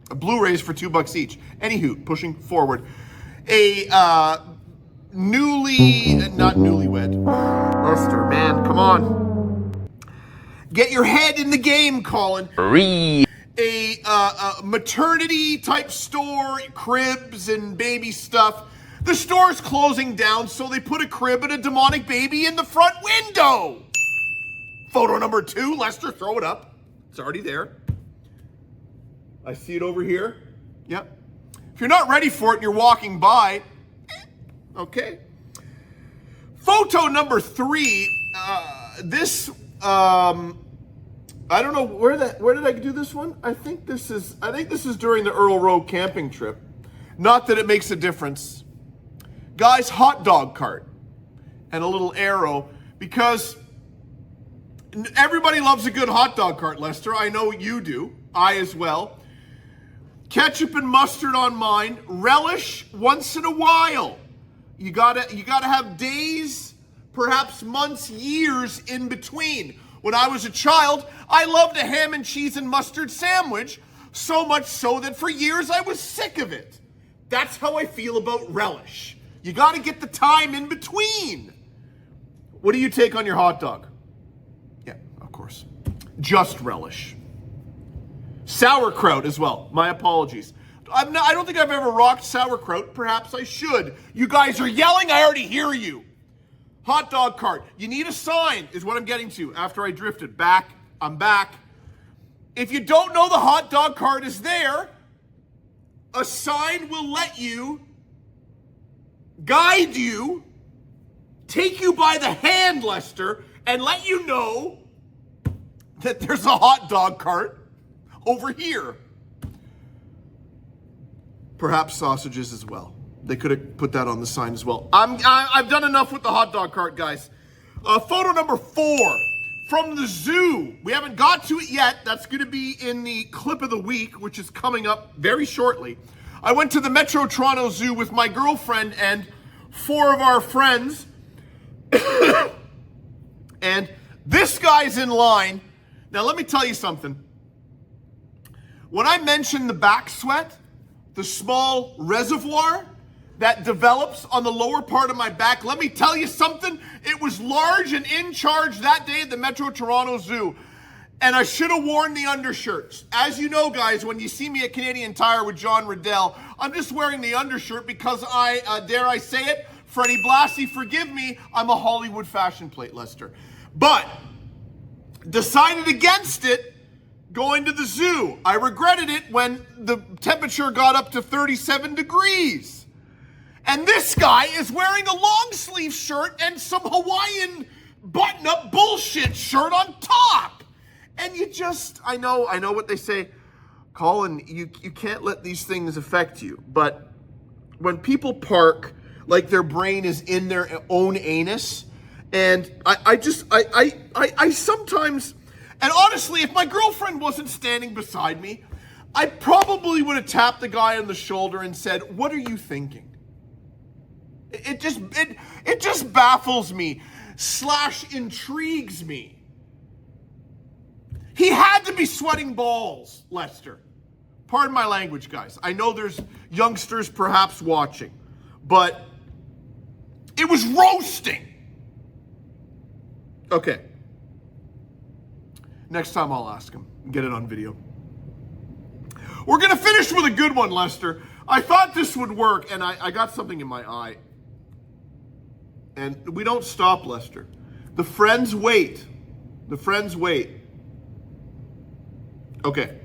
Blu-rays for $2 each. Anywho, pushing forward. Not newlywed. Lester, man, come on. Get your head in the game, Colin. A maternity type store, cribs and baby stuff. The store's closing down, so they put a crib and a demonic baby in the front window. Photo number 2, Lester, throw it up. It's already there. I see it over here. Yep. If you're not ready for it and you're walking by, okay. Photo number 3, I don't know where did I do this one? I think this is during the Earl Rowe camping trip. Not that it makes a difference. Guys, hot dog cart and a little arrow, because everybody loves a good hot dog cart, Lester. I know you do. I as well. Ketchup and mustard on mine. Relish once in a while. You gotta have days, perhaps months, years in between. When I was a child, I loved a ham and cheese and mustard sandwich, so much so that for years I was sick of it. That's how I feel about relish. You got to get the time in between. What do you take on your hot dog? Yeah, of course. Just relish. Sauerkraut as well. My apologies. I don't think I've ever rocked sauerkraut. Perhaps I should. You guys are yelling. I already hear you. Hot dog cart. You need a sign, is what I'm getting to after I drifted. Back. I'm back. If you don't know the hot dog cart is there, a sign will let you, guide you, take you by the hand, Lester, and let you know that there's a hot dog cart over here. Perhaps sausages as well. They could have put that on the sign as well. I've done enough with the hot dog cart, guys. Photo number 4 from the zoo. We haven't got to it yet. That's going to be in the clip of the week, which is coming up very shortly. I went to the Metro Toronto Zoo with my girlfriend and 4 of our friends. And this guy's in line. Now, let me tell you something. When I mentioned the back sweat, the small reservoir that develops on the lower part of my back, let me tell you something. It was large and in charge that day at the Metro Toronto Zoo. And I should have worn the undershirts. As you know, guys, when you see me at Canadian Tire with John Riddell, I'm just wearing the undershirt because dare I say it, Freddie Blassie, forgive me, I'm a Hollywood fashion plate, Lester. But decided against it going to the zoo. I regretted it when the temperature got up to 37 degrees. And this guy is wearing a long sleeve shirt and some Hawaiian button-up bullshit shirt on top. And you just, I know what they say, Colin, you can't let these things affect you. But when people park like their brain is in their own anus, and I sometimes, and honestly, if my girlfriend wasn't standing beside me, I probably would have tapped the guy on the shoulder and said, what are you thinking? It just baffles me / intrigues me. He had to be sweating balls, Lester. Pardon my language, guys. I know there's youngsters perhaps watching, but it was roasting. Okay. Next time I'll ask him and get it on video. We're going to finish with a good one, Lester. I thought this would work, and I got something in my eye. And we don't stop, Lester. The friends wait. The friends wait. Okay.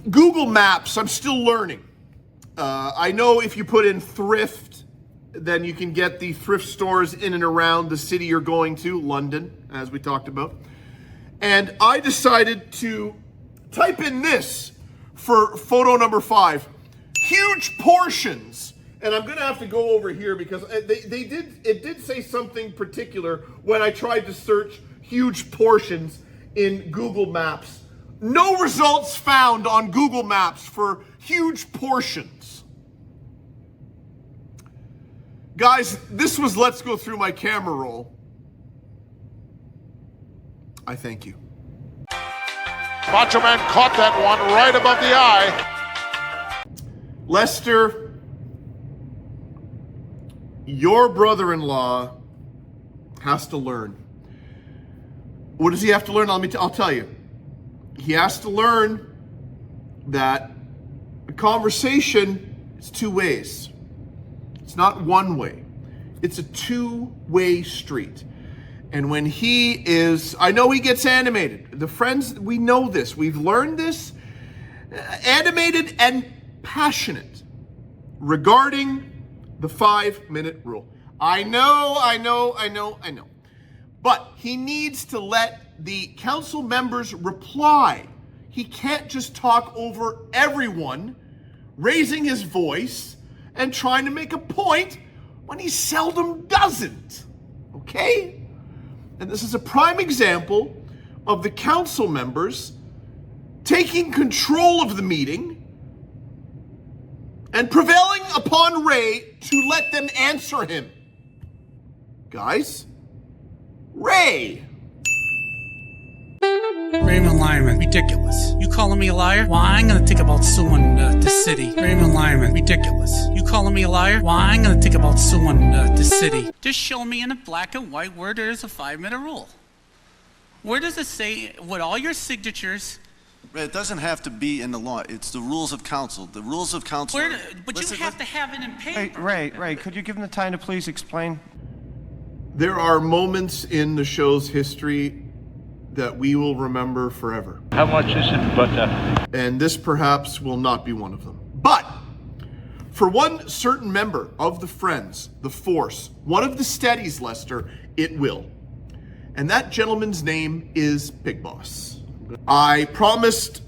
Google Maps, I'm still learning. I know if you put in thrift, then you can get the thrift stores in and around the city you're going to, London, as we talked about. And I decided to type in this for photo number 5. Huge portions. And I'm going to have to go over here because it did say something particular when I tried to search huge portions in Google Maps. No results found on Google Maps for huge portions. Guys, this was Let's Go Through My Camera Roll. I thank you. Macho Man caught that one right above the eye. Lester, your brother-in-law has to learn. What does he have to learn? I'll tell you. He has to learn that a conversation is 2 ways. It's not one way. It's a 2-way street. And when he is, I know he gets animated. The friends, we know this. We've learned this. Animated and passionate regarding the 5-minute rule. I know. But he needs to let the council members reply. He can't just talk over everyone, raising his voice and trying to make a point when he seldom doesn't. Okay? And this is a prime example of the council members taking control of the meeting and prevailing upon Ray to let them answer him. Guys, Ray. Raymond Lyman, ridiculous. You calling me a liar? Well, I ain't gonna think about suing the city. Raymond Lyman, ridiculous. You calling me a liar? Well, I ain't gonna think about suing the city. Just show me in a black and white where there is a 5-minute rule. Where does it say, with all your signatures? It doesn't have to be in the law. It's the rules of council. The rules of council. But you have to have it in paper. Ray, could you give him the time to please explain? There are moments in the show's history that we will remember forever. How much is in butter? And this perhaps will not be one of them. But for one certain member of the Friends, the Force, one of the steadies, Lester, it will. And that gentleman's name is Pig Boss. I promised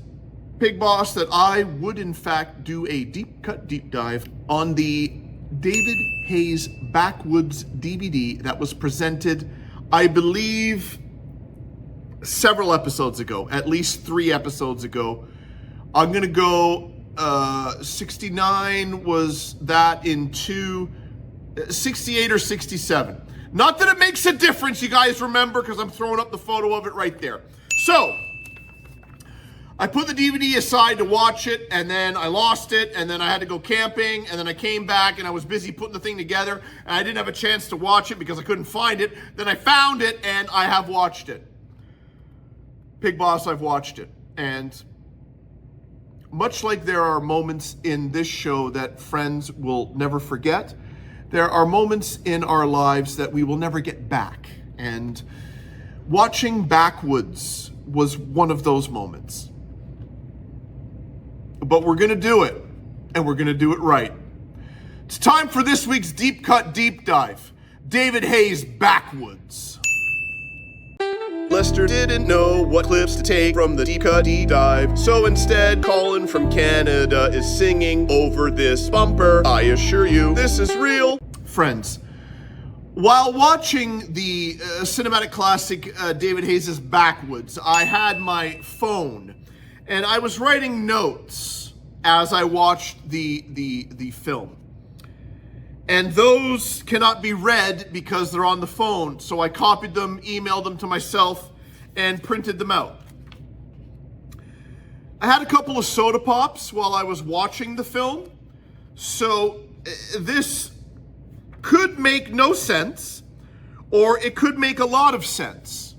Pig Boss that I would in fact do a deep dive on the David Hayes Backwoods DVD that was presented, I believe, several episodes ago, at least 3 episodes ago, I'm going to go 69 was that in 68 or 67. Not that it makes a difference, you guys remember, because I'm throwing up the photo of it right there. So, I put the DVD aside to watch it, and then I lost it, and then I had to go camping, and then I came back, and I was busy putting the thing together, and I didn't have a chance to watch it because I couldn't find it. Then I found it, and I have watched it. Pig Boss, I've watched it. And much like there are moments in this show that friends will never forget, there are moments in our lives that we will never get back. And watching Backwoods was one of those moments. But we're going to do it, and we're going to do it right. It's time for this week's Deep Cut Deep Dive. David Hayes' Backwoods. Lester didn't know what clips to take from the Deep Cut Deep Dive, so instead, Colin from Canada is singing over this bumper. I assure you, this is real. Friends, while watching the cinematic classic David Hayes' Backwoods, I had my phone, and I was writing notes as I watched the film. And those cannot be read because they're on the phone, so I copied them, emailed them to myself, and printed them out. I had a couple of soda pops while I was watching the film, so this could make no sense, or it could make a lot of sense.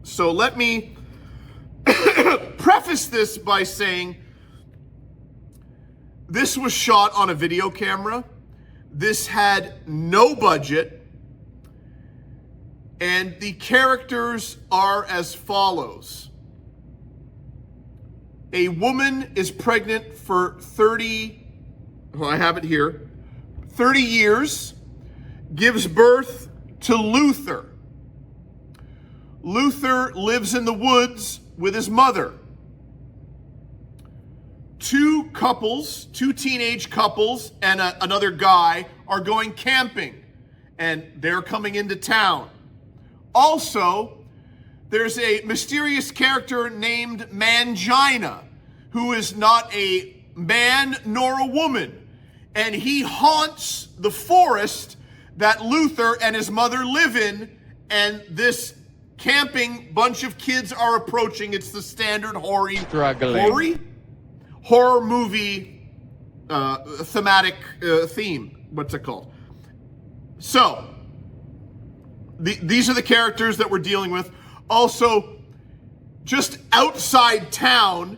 So let me preface this by saying this was shot on a video camera. This had no budget, and the characters are as follows. A woman is pregnant for 30 years, gives birth to Luther. Luther lives in the woods with his mother. Two teenage couples, and another guy are going camping, and they're coming into town. Also, there's a mysterious character named Mangina, who is not a man nor a woman, and he haunts the forest that Luther and his mother live in, and this camping bunch of kids are approaching. It's the standard horror movie thematic theme. What's it called? So, these are the characters that we're dealing with. Also, just outside town,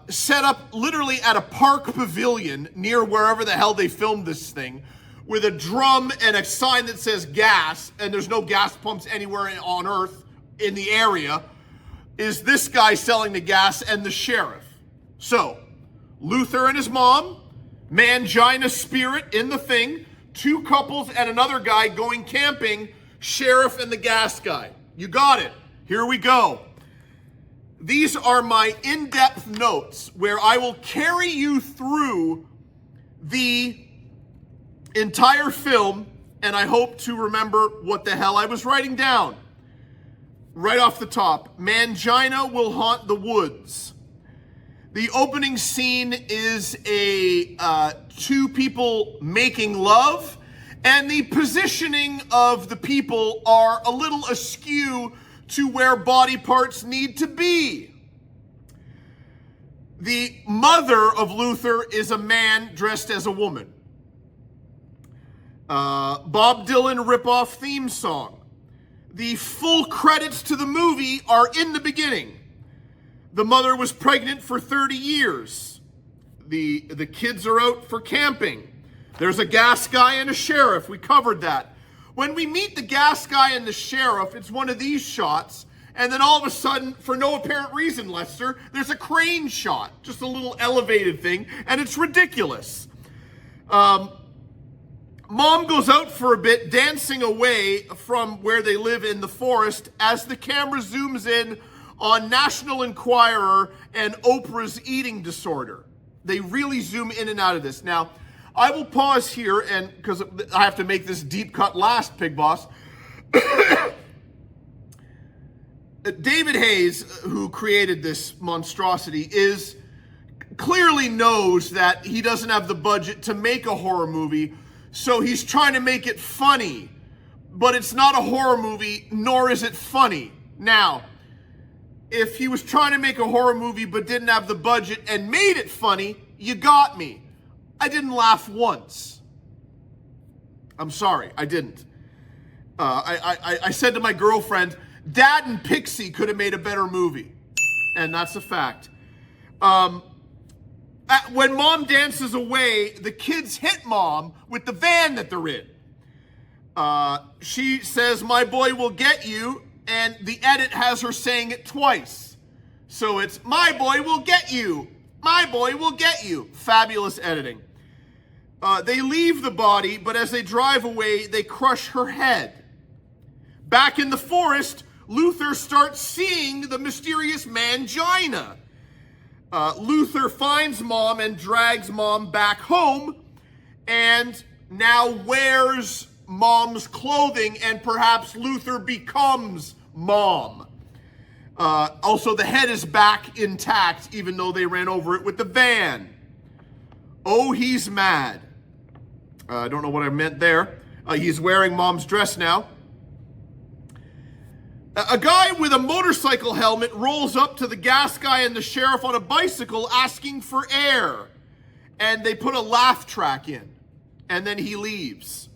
set up literally at a park pavilion near wherever the hell they filmed this thing, with a drum and a sign that says gas, and there's no gas pumps anywhere on earth in the area, is this guy selling the gas and the sheriff. So, Luther and his mom, Mangina spirit in the thing, two couples and another guy going camping, sheriff and the gas guy. You got it. Here we go. These are my in-depth notes where I will carry you through the entire film, and I hope to remember what the hell I was writing down. Right off the top, Mangina will haunt the woods. The opening scene is two people making love, and the positioning of the people are a little askew to where body parts need to be. The mother of Luther is a man dressed as a woman. Bob Dylan ripoff theme song. The full credits to the movie are in the beginning. The mother was pregnant for 30 years. The kids are out for camping. There's a gas guy and a sheriff. We covered that. When we meet the gas guy and the sheriff, it's one of these shots, and then all of a sudden, for no apparent reason, Lester, there's a crane shot, just a little elevated thing, and it's ridiculous. Mom goes out for a bit, dancing away from where they live in the forest as the camera zooms in on National Enquirer and Oprah's eating disorder. They really zoom in and out of this. Now, I will pause here, and because I have to make this deep cut last, Pig Boss. David Hayes, who created this monstrosity, clearly knows that he doesn't have the budget to make a horror movie, so he's trying to make it funny. But it's not a horror movie, nor is it funny. Now, if he was trying to make a horror movie but didn't have the budget and made it funny, you got me. I didn't laugh once. I'm sorry, I didn't. I said to my girlfriend, Dad and Pixie could have made a better movie. And that's a fact. When Mom dances away, the kids hit Mom with the van that they're in. She says, "My boy will get you," and the edit has her saying it twice. So it's, "My boy will get you. My boy will get you." Fabulous editing. They leave the body, but as they drive away, they crush her head. Back in the forest, Luther starts seeing the mysterious mangina. Luther finds Mom and drags Mom back home, and now wears Mom's clothing, and perhaps Luther becomes Mom. Also, the head is back intact, even though they ran over it with the van. Oh, he's mad. I don't know what I meant there. He's wearing Mom's dress now. A guy with a motorcycle helmet rolls up to the gas guy and the sheriff on a bicycle asking for air. And they put a laugh track in. And then he leaves.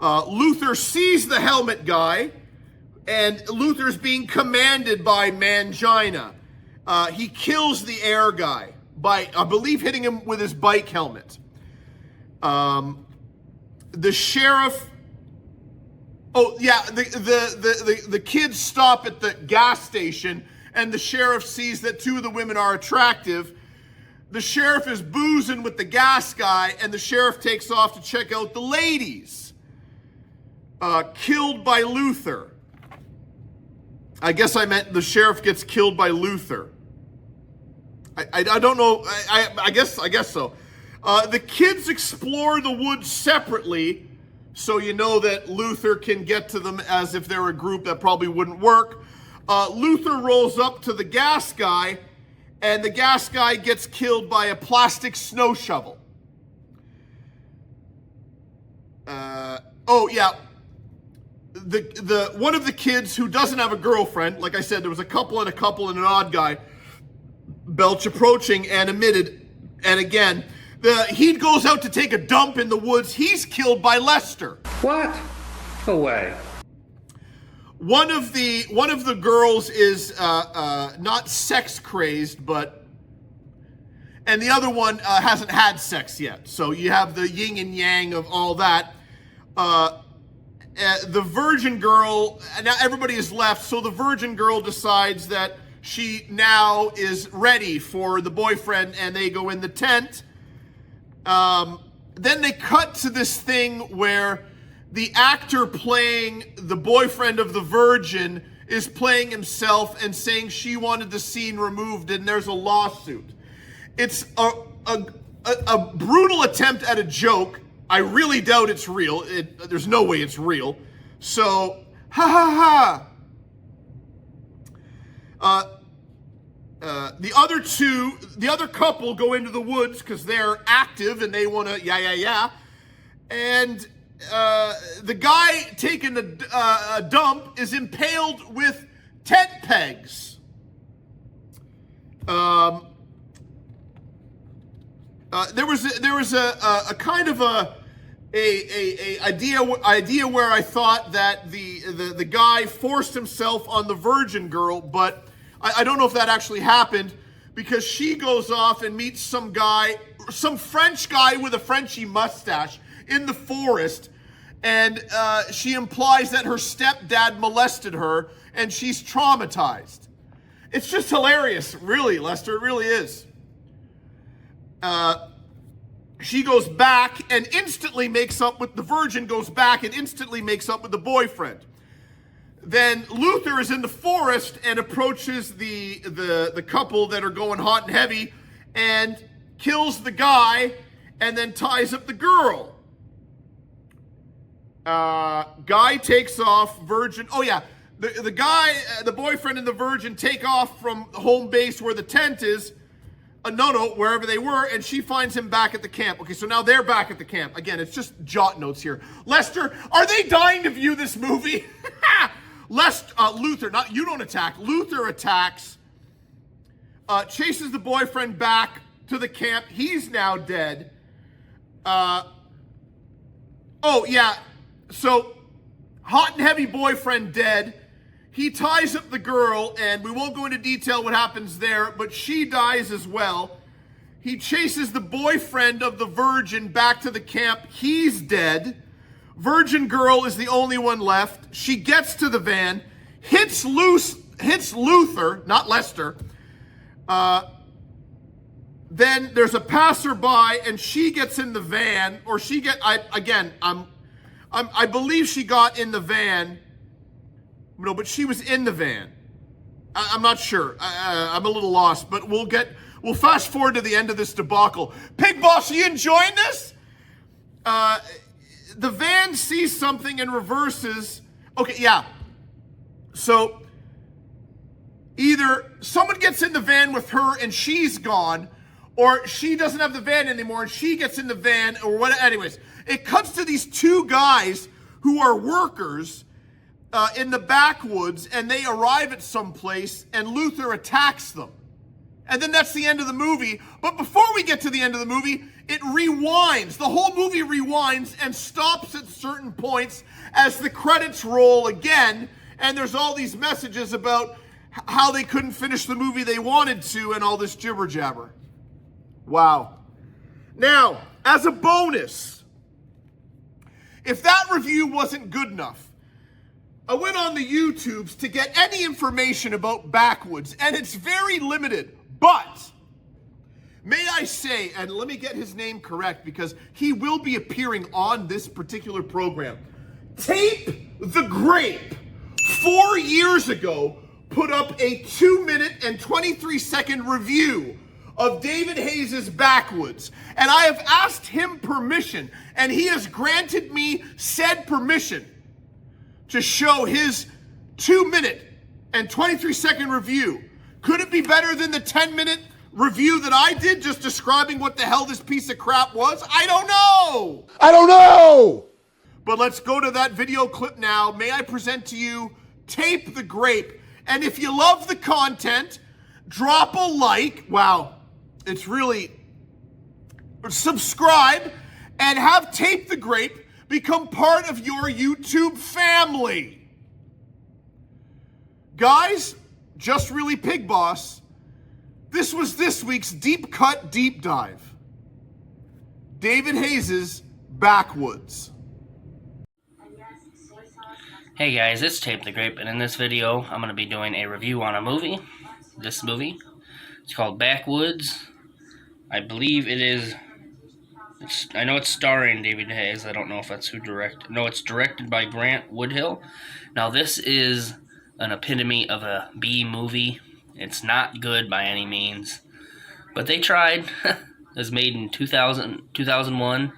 Luther sees the helmet guy, and Luther's being commanded by Mangina. He kills the air guy by, I believe, hitting him with his bike helmet. The sheriff... Oh, yeah, the kids stop at the gas station, and the sheriff sees that two of the women are attractive. The sheriff is boozing with the gas guy, and the sheriff takes off to check out the ladies. Killed by Luther. I guess I meant the sheriff gets killed by Luther. I don't know. I guess so. The kids explore the woods separately, so you know that Luther can get to them as if they're a group. That probably wouldn't work. Luther rolls up to the gas guy, and the gas guy gets killed by a plastic snow shovel. Oh yeah, the one of the kids who doesn't have a girlfriend, like I said, there was a couple and an odd guy, belch approaching and emitted, and again, he goes out to take a dump in the woods. He's killed by Lester. What? No way. One of the girls is not sex crazed, and the other one hasn't had sex yet. So you have the yin and yang of all that. The virgin girl, now everybody is left, so the virgin girl decides that she now is ready for the boyfriend, and they go in the tent. Then they cut to this thing where the actor playing the boyfriend of the virgin is playing himself and saying she wanted the scene removed, and there's a lawsuit. It's a brutal attempt at a joke. I really doubt it's real. There's no way it's real. So, ha ha ha. The other couple go into the woods because they're active and they want to, yeah. And the guy taking a dump is impaled with tent pegs. There was a kind of a idea where I thought that the guy forced himself on the virgin girl, but I don't know if that actually happened, because she goes off and meets some French guy with a Frenchy mustache in the forest, and she implies that her stepdad molested her, and she's traumatized. It's just hilarious, really, Lester, it really is. She goes back and instantly makes up with the virgin, goes back and instantly makes up with the boyfriend. Then Luther is in the forest and approaches the couple that are going hot and heavy and kills the guy and then ties up the girl. Guy takes off, virgin. Oh yeah, The guy, the boyfriend and the virgin take off from home base where the tent is, wherever they were, and she finds him back at the camp. Okay, so now they're back at the camp. Again, it's just jot notes here. Lester, are they dying to view this movie? Luther, not you don't attack. Luther attacks, chases the boyfriend back to the camp. He's now dead. So hot and heavy boyfriend dead. He ties up the girl, and we won't go into detail what happens there, but she dies as well. He chases the boyfriend of the virgin back to the camp. He's dead. Virgin girl is the only one left. She gets to the van, hits Luther, not Lester. Then there's a passerby, and she gets in the van, or I believe she got in the van. No, but she was in the van. I'm not sure. I'm a little lost, but we'll fast forward to the end of this debacle. Pig Boss, are you enjoying this? The van sees something and reverses. Okay, yeah. So either someone gets in the van with her and she's gone, or she doesn't have the van anymore and she gets in the van, or what. Anyways, it cuts to these two guys who are workers in the backwoods, and they arrive at some place, and Luther attacks them. And then that's the end of the movie. But before we get to the end of the movie, it rewinds. The whole movie rewinds and stops at certain points as the credits roll again, and there's all these messages about how they couldn't finish the movie they wanted to and all this jibber jabber. Wow. Now, as a bonus, if that review wasn't good enough, I went on the YouTubes to get any information about Backwoods, and it's very limited. But, may I say, and let me get his name correct because he will be appearing on this particular program. Tape the Grape, 4 years ago, put up a 2-minute and 23-second review of David Hayes' Backwoods. And I have asked him permission, and he has granted me said permission to show his 2-minute and 23-second review. Could it be better than the 10-minute review that I did just describing what the hell this piece of crap was? I don't know! I don't know! But let's go to that video clip now. May I present to you Tape the Grape. And if you love the content, drop a like. Wow, it's really... Subscribe and have Tape the Grape become part of your YouTube family. Guys, just really Pig Boss, this was this week's Deep Cut Deep Dive. David Hayes' Backwoods. Hey guys, it's Tape the Grape, and in this video, I'm going to be doing a review on a movie. This movie. It's called Backwoods. I believe it is... I know it's starring David Hayes. I don't know if that's who directed. No, it's directed by Grant Woodhill. Now, this is an epitome of a B movie. It's not good by any means, but they tried. It was made in 2001.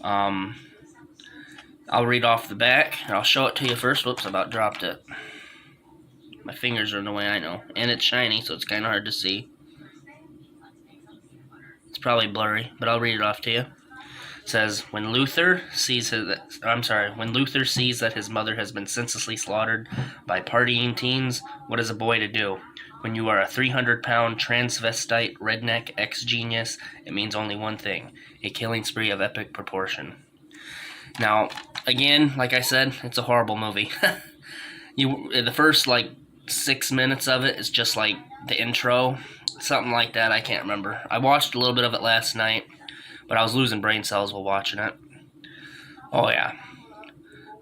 I'll read off the back, and I'll show it to you first. Whoops, I about dropped it. My fingers are in the way, I know. And it's shiny, so it's kind of hard to see. It's probably blurry, but I'll read it off to you. It says, when Luther sees that his mother has been senselessly slaughtered by partying teens, what is a boy to do? When you are a 300-pound transvestite redneck ex-genius, it means only one thing, a killing spree of epic proportion. Now, again, like I said, it's a horrible movie. The first, 6 minutes of it is just like the intro. Something like that, I can't remember. I watched a little bit of it last night, but I was losing brain cells while watching it. Oh yeah.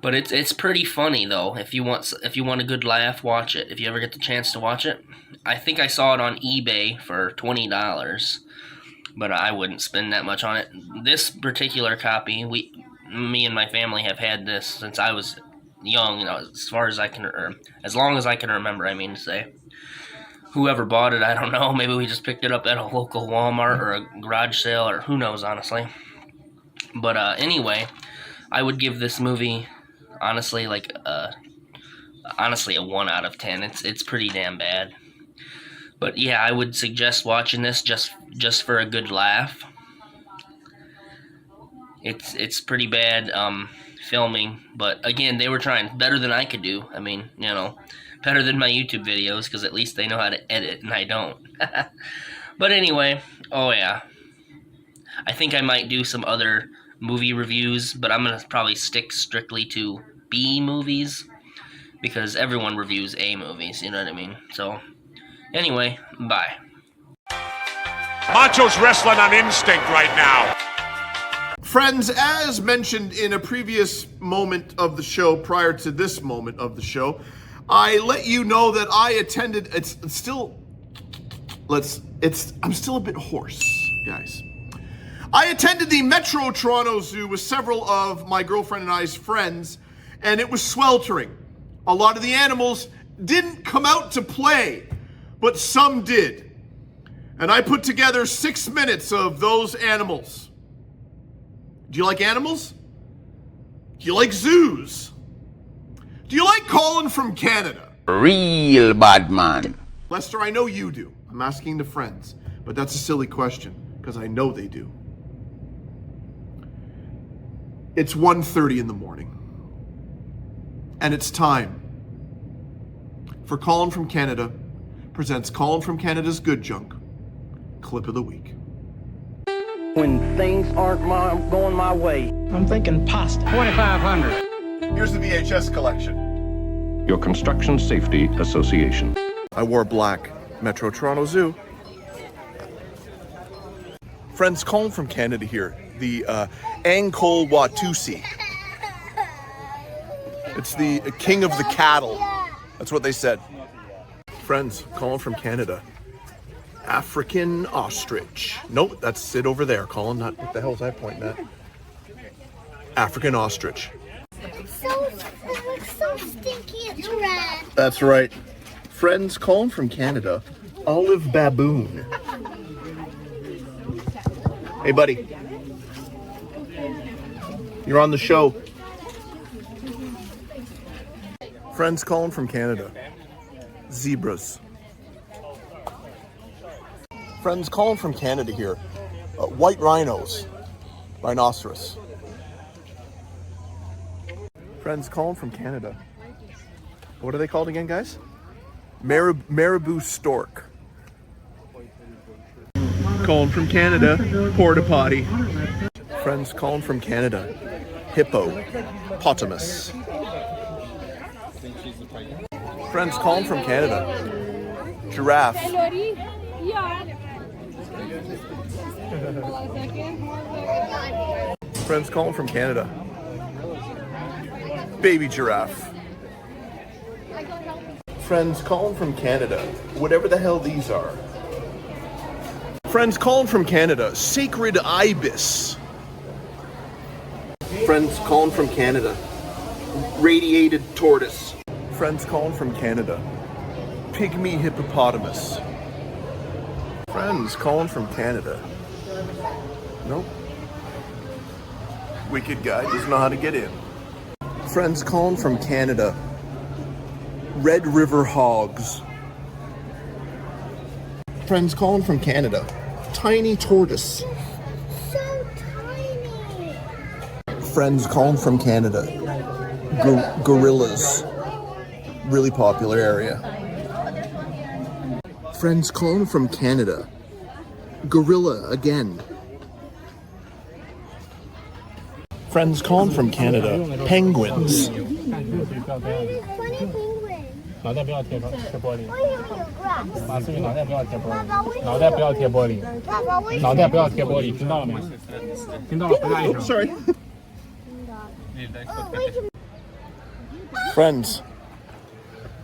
But it's pretty funny though. If you want a good laugh, watch it. If you ever get the chance to watch it. I think I saw it on eBay for $20, but I wouldn't spend that much on it. This particular copy, me and my family have had this since I was young, as long as I can remember, I mean to say. Whoever bought it, I don't know. Maybe we just picked it up at a local Walmart or a garage sale, or who knows, honestly. But anyway, I would give this movie, honestly, honestly a 1 out of 10. It's pretty damn bad. But yeah, I would suggest watching this just for a good laugh. It's pretty bad filming, but again, they were trying better than I could do. I mean, you know, better than my YouTube videos, because at least they know how to edit and I don't. But anyway, oh yeah, I think I might do some other movie reviews, but I'm gonna probably stick strictly to B movies, because everyone reviews A movies, you know what I mean? So anyway, bye. Macho's wrestling on instinct right now. Friends, as mentioned in a previous moment of the show, prior to this moment of the show, I let you know that I attended, I'm still a bit hoarse, guys. I attended the Metro Toronto Zoo with several of my girlfriend and I's friends, and it was sweltering. A lot of the animals didn't come out to play, but some did. And I put together 6 minutes of those animals. Do you like animals? Do you like zoos? Do you like Colin from Canada? Real bad man. Lester, I know you do. I'm asking the friends, but that's a silly question, because I know they do. It's 1:30 in the morning, and it's time for Colin from Canada presents Colin from Canada's Good Junk Clip of the Week. When things aren't going my way, I'm thinking pasta. 2,500. Here's the VHS collection. Your Construction Safety Association. I wore black. Metro Toronto Zoo. Friends, Colin from Canada here. The Angkol Watusi. It's the king of the cattle. That's what they said. Friends, Colin from Canada. African ostrich. Nope, that's it over there, Colin. Not what the hell was I pointing at? African ostrich. It looks so stinky, it's red. That's right. Friends, Colin from Canada. Olive baboon. Hey, buddy. You're on the show. Friends, Colin from Canada. Zebras. Friends, Colin from Canada here. White rhinos. Rhinoceros. Friends, Colin from Canada. What are they called again, guys? Marabou stork. Colin from Canada. Porta potty. Friends, Colin from Canada. Hippopotamus. Friends, Colin from Canada. Giraffe. Friends, Colin from Canada. Baby giraffe. Friends, Colin from Canada. Whatever the hell these are. Friends, Colin from Canada. Sacred ibis. Friends, Colin from Canada. Radiated tortoise. Friends, Colin from Canada. Pygmy hippopotamus. Friends, Colin from Canada. Nope. Wicked guy doesn't know how to get in. Friends, Colin from Canada. Red River hogs. Friends, Colin from Canada. Tiny tortoise. So tiny. Friends, Colin from Canada. Gorillas. Really popular area. Friends, Colin from Canada. Gorilla again. Friends, Colin from Canada. Penguins. Oops, sorry. Friends,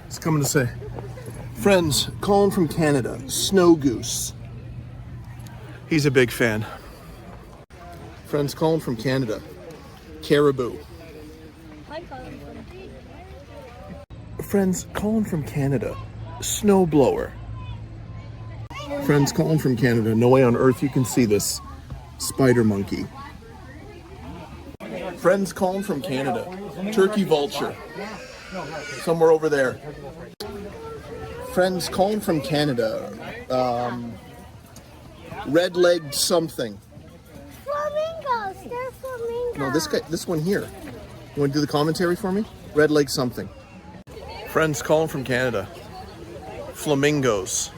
it's coming to say. Friends, Colin from Canada. Snow goose. He's a big fan. Friends, Colin from Canada. Caribou. Friends, Colin from Canada. Snowblower. Friends, Colin from Canada. No way on earth you can see this. Spider monkey. Friends, Colin from Canada. Turkey vulture. Somewhere over there. Friends, Colin from Canada. Red-legged something. Flamingos. They're flamingos. No, this one here. You want to do the commentary for me? Red-legged something. Friends, Colin from Canada. Flamingos.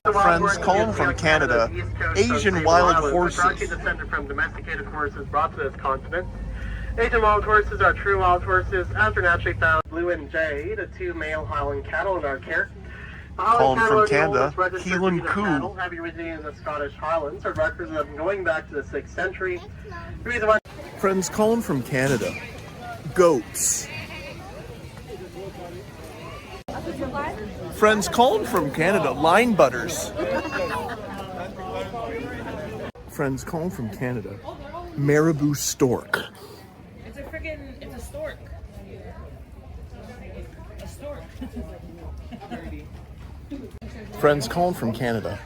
Friends, Colin from Canada. Asian wild horses. Descended from domesticated horses brought to this continent. Asian wild horses are true wild horses, as are naturally found. Blue and Jay, the two male Highland cattle in our care. Colin from Canada, Keelan Coo. Having originated in the Scottish Highlands, are records of them going back to the 6th century. The reason why. Friends, Colin from Canada. Goats. Friends, Colin from Canada. Line butters. Friends, Colin from Canada. Marabou stork. It's a stork. A stork. Friends, Colin from Canada.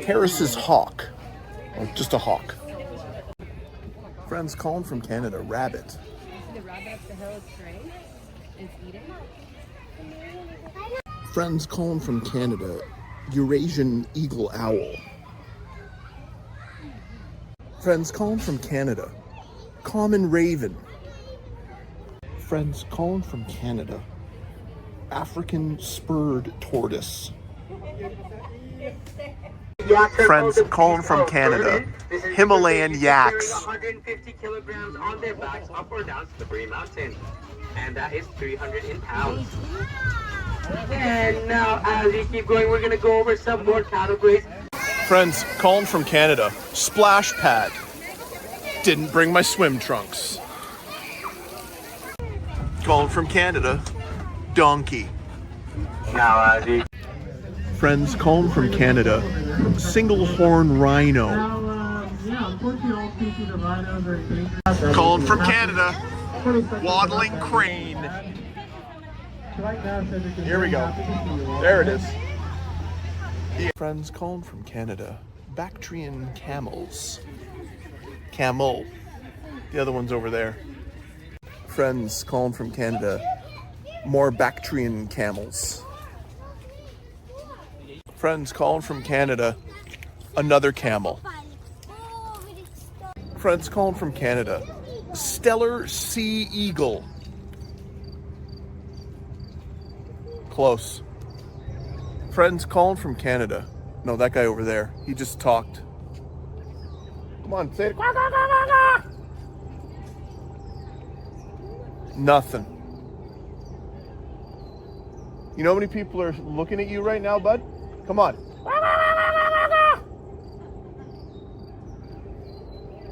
Harris's hawk. Or just a hawk. Friends, Colin from Canada. Rabbit. The rabbit up the hill is straying. It's eating. Friends, Colin from Canada. Eurasian eagle owl. Friends, Colin from Canada. Common raven. Friends, Colin from Canada. African spurred tortoise. Friends, Colin from Canada. Himalayan yaks. 150 kilograms on their backs up or down Slippery Mountain. And that is 300 in pounds. And now, as we keep going, we're going to go over some more categories. Friends, Colin from Canada. Splash pad. Didn't bring my swim trunks. Colin from Canada. Donkey. Now, as we... Friends, Colin from Canada. Single horn rhino. Colin from Canada. Waddling crane. Here we go. There it is. Friends, Colin from Canada. Bactrian camels. Camel. The other one's over there. Friends, Colin from Canada. More Bactrian camels. Friends, Colin from Canada. Another camel. Friends, Colin from Canada. Stellar sea eagle. Close. Friends, Colin from Canada. No, that guy over there. He just talked. Come on, say it. Nothing. You know how many people are looking at you right now, bud? Come on.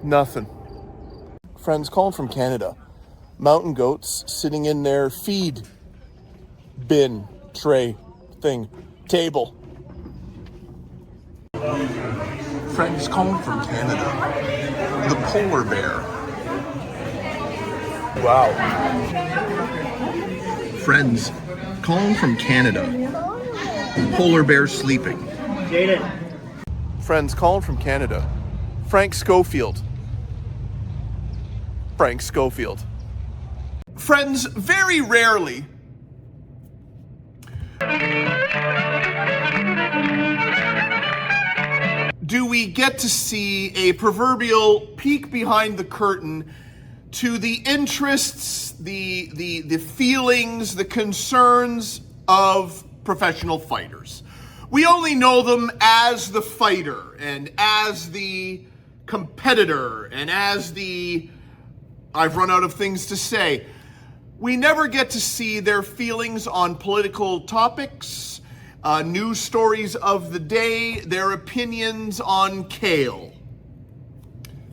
Nothing. Friends, Colin from Canada. Mountain goats sitting in their feed bin, tray, thing, table. Friends, Colin from Canada. The polar bear. Wow. Friends, Colin from Canada. Polar bear sleeping. Jaden. Friends, Colin from Canada. Frank Schofield. Frank Schofield. Friends, very rarely do we get to see a proverbial peek behind the curtain to the interests, the feelings, the concerns of professional fighters. We only know them as the fighter and as the competitor and as the, I've run out of things to say. We never get to see their feelings on political topics, news stories of the day, their opinions on kale.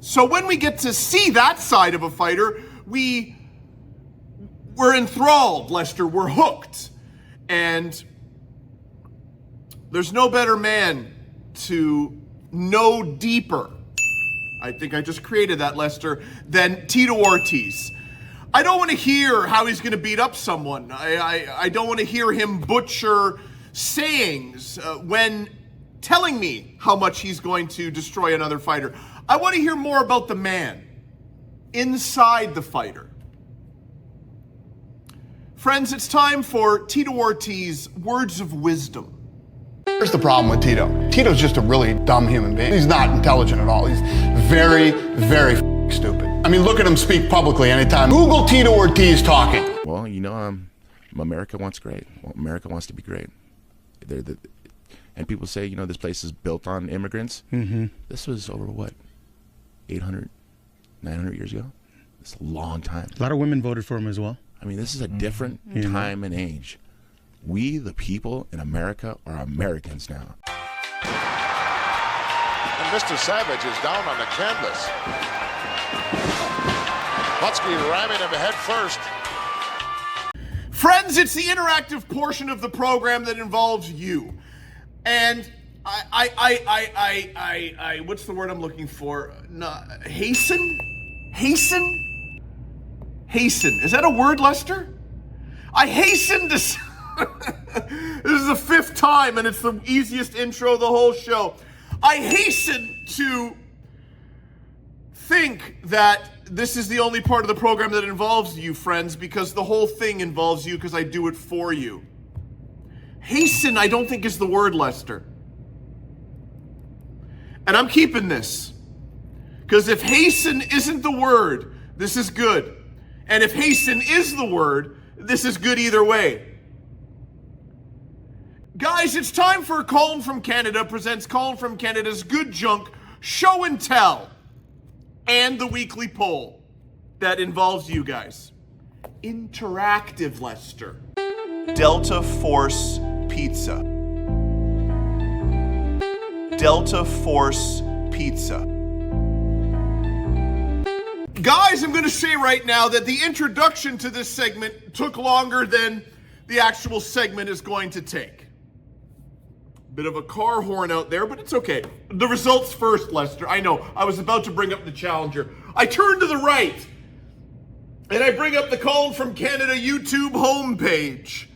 So when we get to see that side of a fighter, we're enthralled, Lester, we're hooked. And there's no better man to know deeper, I think I just created that, Lester, than Tito Ortiz. I don't want to hear how he's going to beat up someone. I don't want to hear him butcher sayings when telling me how much he's going to destroy another fighter. I want to hear more about the man inside the fighter. Friends, it's time for Tito Ortiz Words of Wisdom. Here's the problem with Tito. Tito's just a really dumb human being. He's not intelligent at all. He's very, very stupid. I mean, look at him speak publicly anytime. Google Tito Ortiz talking. Well, you know, America wants great. Well, America wants to be great. And people say, you know, this place is built on immigrants. Mm-hmm. This was over, what, 800, 900 years ago? It's a long time. A lot of women voted for him as well. I mean, this is a different time and age. We, the people in America, are Americans now. And Mr. Savage is down on the canvas. Butsky ramming him head first. Friends, it's the interactive portion of the program that involves you. And I what's the word I'm looking for? Hasten? Is that a word, Lester? I hasten to... This is the 5th time, and it's the easiest intro of the whole show. I hasten to think that this is the only part of the program that involves you, friends, because the whole thing involves you because I do it for you. Hasten, I don't think is the word, Lester. And I'm keeping this. Because if hasten isn't the word, this is good. And if hasten is the word, this is good either way. Guys, it's time for Colin from Canada presents Colin from Canada's Good Junk Show and Tell. And the weekly poll that involves you guys. Interactive, Lester. Delta Force Pizza. Delta Force Pizza. Guys, I'm going to say right now that the introduction to this segment took longer than the actual segment is going to take. Bit of a car horn out there, but it's okay. The results first, Lester. I know, I was about to bring up the challenger. I turn to the right, and I bring up the Colin from Canada YouTube homepage,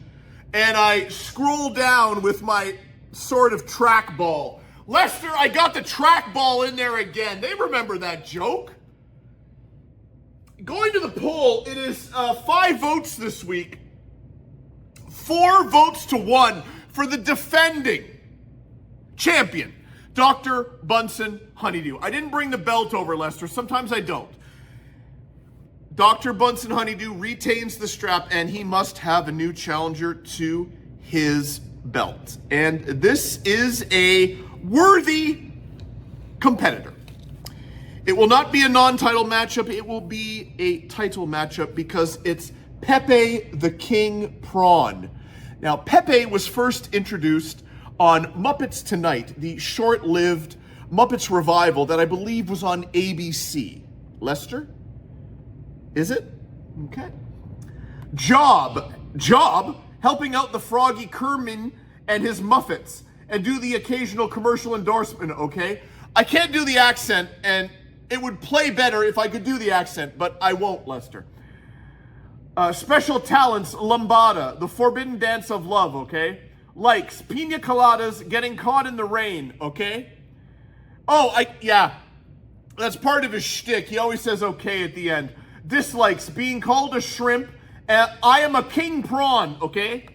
and I scroll down with my sort of trackball. Lester, I got the trackball in there again. They remember that joke. Going to the poll, it is 5 votes this week. 4 votes to 1 for the defending champion, Dr. Bunsen Honeydew. I didn't bring the belt over, Lester. Sometimes I don't. Dr. Bunsen Honeydew retains the strap, and he must have a new challenger to his belt. And this is a worthy competitor. It will not be a non-title matchup. It will be a title matchup because it's Pepe the King Prawn. Now, Pepe was first introduced on Muppets Tonight, the short-lived Muppets revival that I believe was on ABC. Lester? Is it? Okay. Job, helping out the Froggy Kerman and his Muppets and do the occasional commercial endorsement, okay? I can't do the accent, and it would play better if I could do the accent, but I won't, Lester. Special talents, Lambada, the forbidden dance of love, okay? Likes, pina coladas, getting caught in the rain, okay? Oh, yeah. That's part of his shtick. He always says okay at the end. Dislikes, being called a shrimp. I am a king prawn, okay?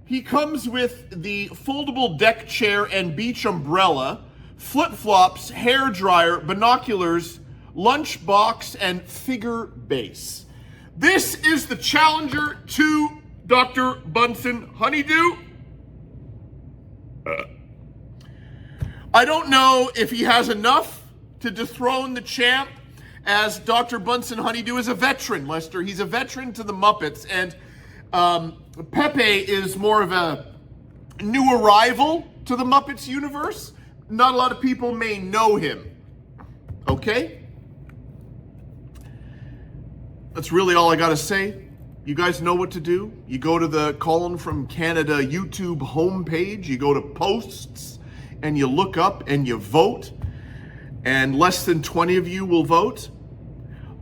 He comes with the foldable deck chair and beach umbrella, flip-flops, hair dryer, binoculars, lunchbox, and figure base. This is the challenger to Dr. Bunsen Honeydew. I don't know if he has enough to dethrone the champ, as Dr. Bunsen Honeydew is a veteran, Lester. He's a veteran to the Muppets, and Pepe is more of a new arrival to the Muppets universe. Not a lot of people may know him. Okay? That's really all I gotta say. You guys know what to do. You go to the Colin from Canada YouTube homepage, you go to posts, and you look up and you vote, and less than 20 of you will vote.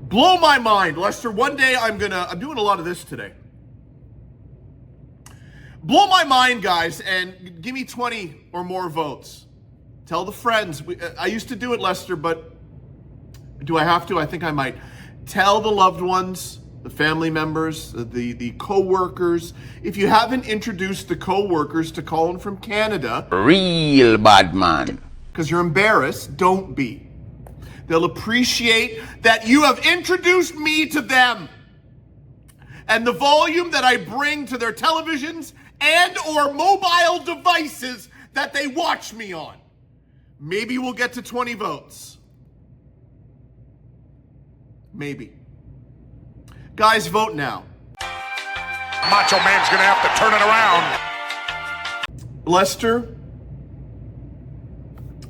Blow my mind, Lester. One day I'm doing a lot of this today. Blow my mind, guys, and give me 20 or more votes. Tell the friends. I used to do it, Lester, but do I have to? I think I might. Tell the loved ones, the family members, the co-workers. If you haven't introduced the co-workers to Colin from Canada, Real bad man. because you're embarrassed, don't be. They'll appreciate that you have introduced me to them and the volume that I bring to their televisions and or mobile devices that they watch me on. Maybe we'll get to 20 votes. Maybe. Guys, vote now. Macho Man's gonna have to turn it around. Lester,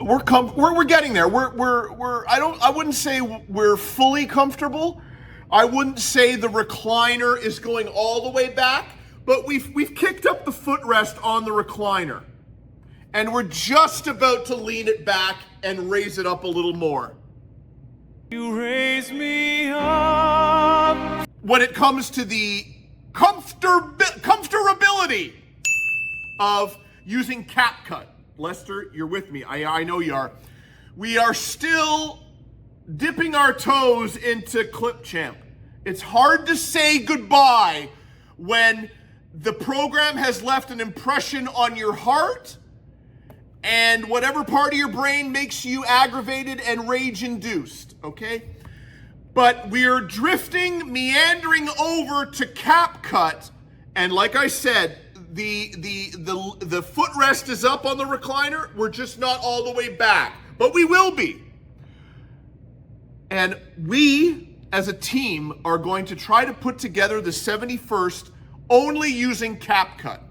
we're getting there. I wouldn't say we're fully comfortable. I wouldn't say the recliner is going all the way back, but we've kicked up the footrest on the recliner. And we're just about to lean it back and raise it up a little more. You raise me up. When it comes to the comfortability of using CapCut. Lester, you're with me. I know you are. We are still dipping our toes into Clipchamp. It's hard to say goodbye when the program has left an impression on your heart and whatever part of your brain makes you aggravated and rage-induced, okay? But we're drifting, meandering over to CapCut, and like I said, the footrest is up on the recliner. We're just not all the way back, but we will be. And we, as a team, are going to try to put together the 71st only using CapCut.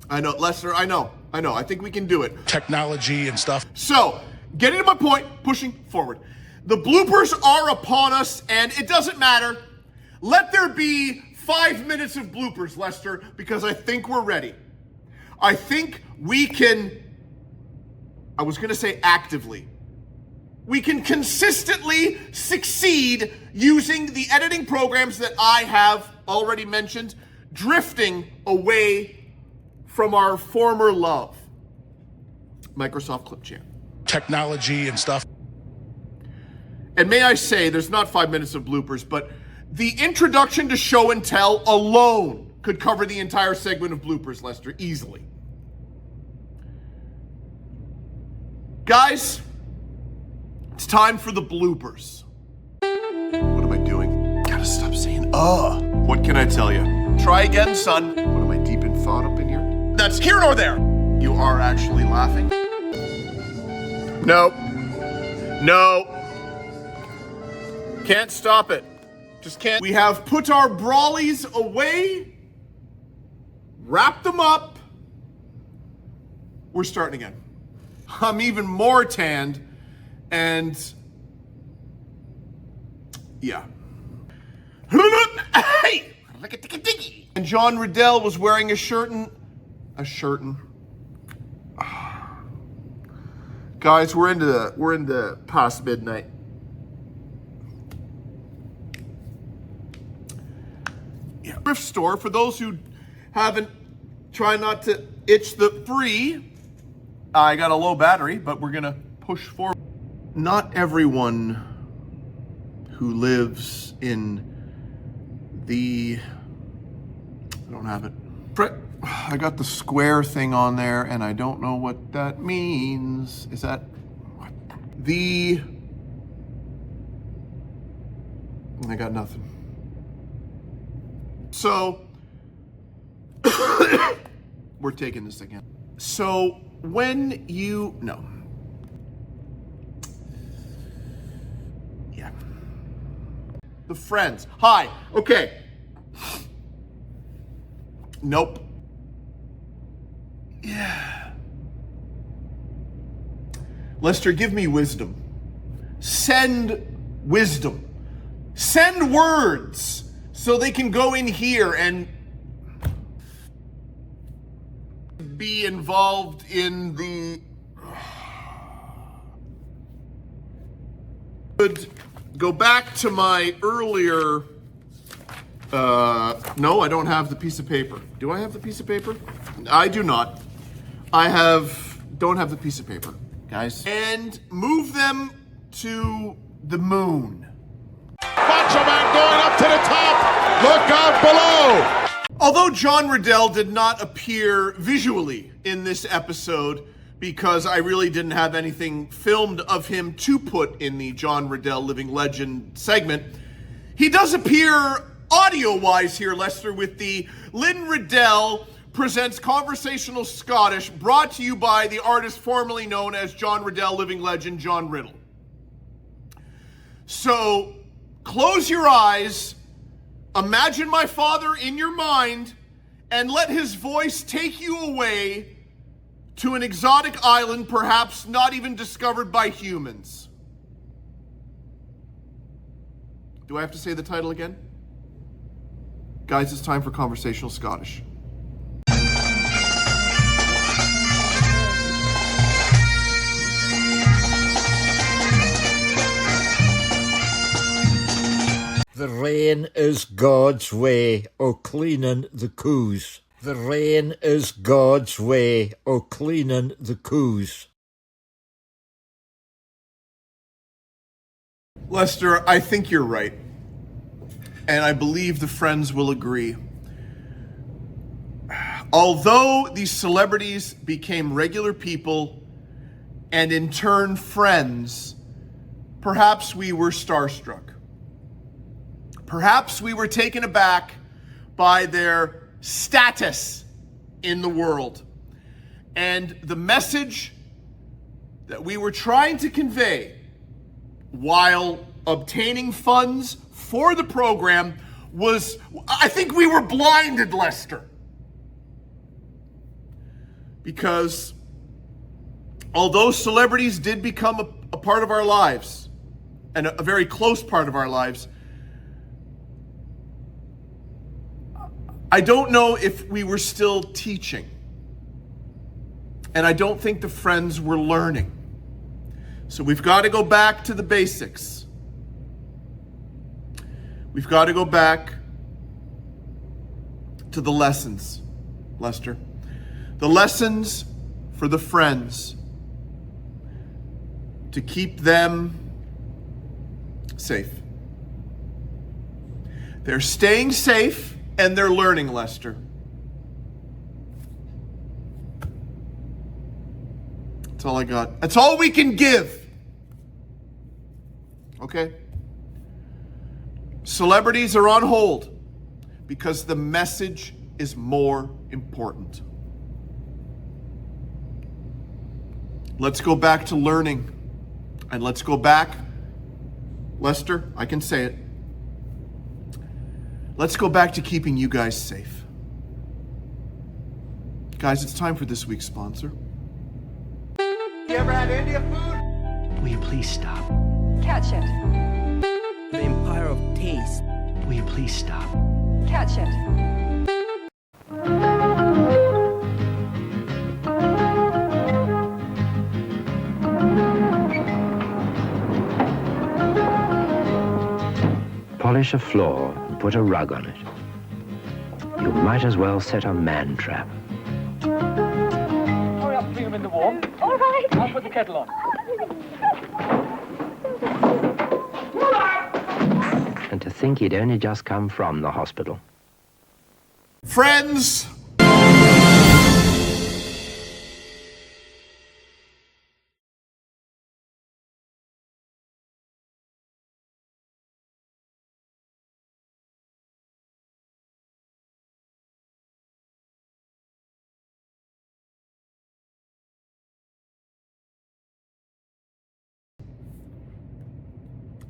I know, Lester, I know. I think we can do it. Technology and stuff. So, getting to my point, pushing forward. The bloopers are upon us, and it doesn't matter. Let there be 5 minutes of bloopers, Lester, because I think we're ready. I think we can, I was going to say actively. We can consistently succeed using the editing programs that I have already mentioned, drifting away from our former love, Microsoft Clipchamp. Technology and stuff. And may I say, there's not 5 minutes of bloopers, but the introduction to show and tell alone could cover the entire segment of bloopers, Lester, easily. Guys, it's time for the bloopers. What am I doing? Gotta stop saying, What can I tell you? Try again, son. What am I deep in thought up in here? That's here nor there. You are actually laughing? No. Can't stop it. Just can't. We have put our brawlies away, wrapped them up. We're starting again. I'm even more tanned, and yeah. And John Riddell was wearing a shirtin'. Guys, we're into past midnight. Yeah. Thrift store, for those who haven't, try not to itch the free. I got a low battery, but we're gonna push forward. Not everyone who lives in the, I don't have it. I got the square thing on there, and I don't know what that means. Is that what? I got nothing. So, we're taking this again. So, when you, no. Yeah. The friends. Hi. Okay. Nope. Yeah. Lester, give me wisdom. Send wisdom. Send words so they can go in here and be involved in the... Could go back to my earlier... no, I don't have the piece of paper. Do I have the piece of paper? I do not. Don't have the piece of paper, guys. And move them to the moon. Macho Man going up to the top. Look out below. Although John Riddell did not appear visually in this episode, because I really didn't have anything filmed of him to put in the John Riddell Living Legend segment, he does appear audio-wise here, Lester, with the Lynn Riddell Presents Conversational Scottish, brought to you by the artist formerly known as John Riddell Living Legend, John Riddle. So, close your eyes, imagine my father in your mind, and let his voice take you away to an exotic island, perhaps not even discovered by humans. Do I have to say the title again? Guys, it's time for Conversational Scottish. The rain is God's way o' cleaning the coos. The rain is God's way o' cleaning the coos. Lester, I think you're right. And I believe the friends will agree. Although these celebrities became regular people and in turn friends, perhaps we were starstruck. Perhaps we were taken aback by their status in the world. And the message that we were trying to convey while obtaining funds for the program was, I think we were blinded, Lester. Because although celebrities did become a part of our lives, and a very close part of our lives, I don't know if we were still teaching. And I don't think the friends were learning. So we've got to go back to the basics. We've got to go back to the lessons, Lester. The lessons for the friends to keep them safe. They're staying safe. And they're learning, Lester. That's all I got. That's all we can give. Okay? Celebrities are on hold because the message is more important. Let's go back to learning. And let's go back, Lester, I can say it. Let's go back to keeping you guys safe. Guys, it's time for this week's sponsor. You ever had Indian food? Will you please stop? Catch it. The Empire of Taste. Will you please stop? Catch it. Polish a floor and put a rug on it. You might as well set a man trap. Hurry up, bring him in the warm. All right. I'll put the kettle on. And to think he'd only just come from the hospital. Friends,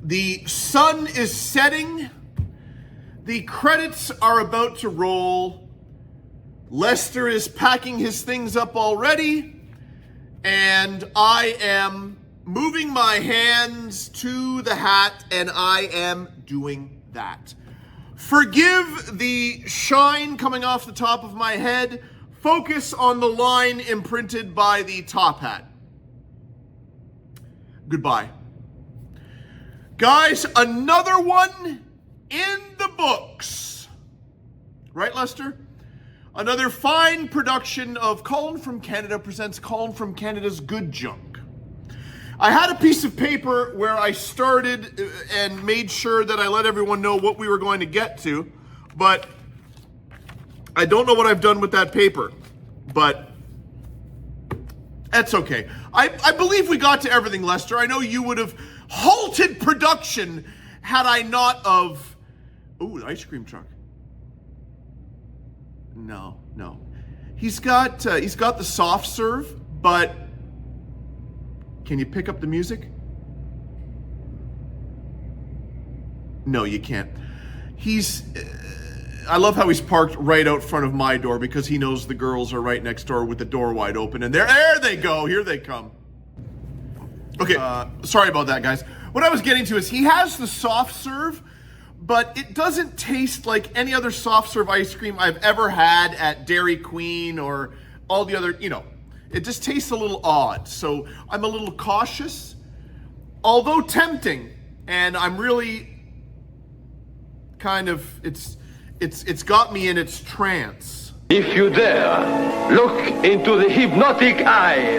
the sun is setting. The credits are about to roll. Lester is packing his things up already. And I am moving my hands to the hat, and I am doing that. Forgive the shine coming off the top of my head. Focus on the line imprinted by the top hat. Goodbye. Guys, another one in the books. Right, Lester? Another fine production of Colin from Canada presents Colin from Canada's Good Junk. I had a piece of paper where I started and made sure that I let everyone know what we were going to get to, but I don't know what I've done with that paper, but that's okay. I believe we got to everything, Lester. I know you would have halted production had I not of... Ooh, the ice cream truck. No. He's got the soft serve, but can you pick up the music? No, you can't. I love how he's parked right out front of my door because he knows the girls are right next door with the door wide open, and there they go. Here they come. Okay, sorry about that, guys. What I was getting to is he has the soft serve, but it doesn't taste like any other soft serve ice cream I've ever had at Dairy Queen or all the other, it just tastes a little odd. So I'm a little cautious, although tempting, and I'm really kind of, it's got me in its trance. If you dare, look into the hypnotic eye.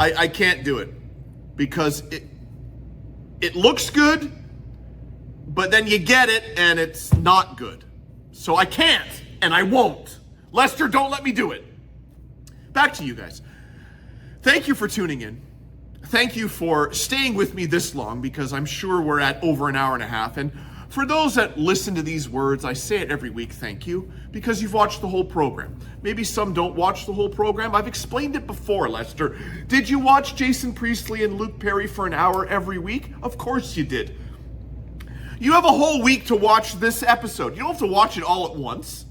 I can't do it because it looks good, but then you get it and it's not good. So I can't and I won't. Lester, don't let me do it. Back to you guys. Thank you for tuning in. Thank you for staying with me this long because I'm sure we're at over an hour and a half. And for those that listen to these words, I say it every week, thank you, because you've watched the whole program. Maybe some don't watch the whole program. I've explained it before, Lester. Did you watch Jason Priestley and Luke Perry for an hour every week? Of course you did. You have a whole week to watch this episode. You don't have to watch it all at once.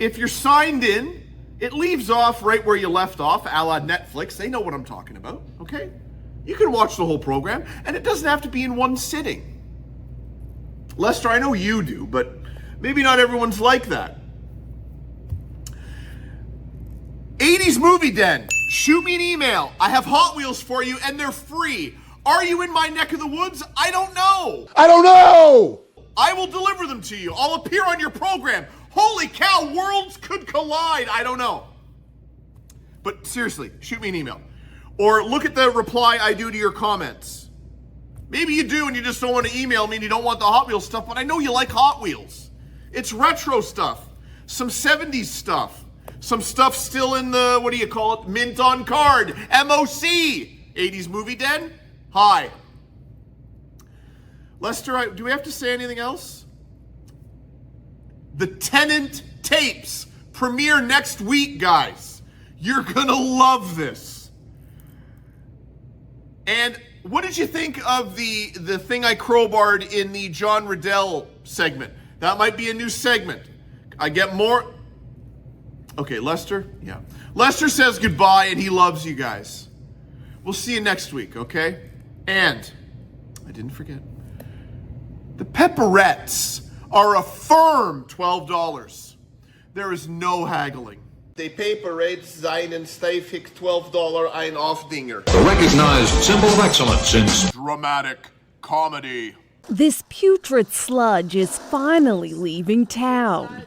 If you're signed in, it leaves off right where you left off, a la Netflix. They know what I'm talking about, okay? You can watch the whole program, and it doesn't have to be in one sitting. Lester, I know you do, but maybe not everyone's like that. 80s Movie Den. Shoot me an email. I have Hot Wheels for you, and they're free. Are you in my neck of the woods? I don't know. I don't know! I will deliver them to you. I'll appear on your program. Holy cow, worlds could collide. I don't know. But seriously, shoot me an email. Or look at the reply I do to your comments. Maybe you do and you just don't want to email me and you don't want the Hot Wheels stuff, but I know you like Hot Wheels. It's retro stuff, some 70s stuff, some stuff still in the, what do you call it, mint on card, MOC, 80s Movie Den. Hi. Lester, do we have to say anything else? The Tenant tapes premiere next week, guys. You're gonna love this. And what did you think of the thing I crowbarred in the John Riddell segment? That might be a new segment. I get more. Okay, Lester? Yeah. Lester says goodbye and he loves you guys. We'll see you next week, okay? And, I didn't forget, the Pepperettes are a firm $12. There is no haggling. Die Pepperettes seien steifig $12 ein Aufdinger. The recognized symbol of excellence in dramatic comedy. This putrid sludge is finally leaving town.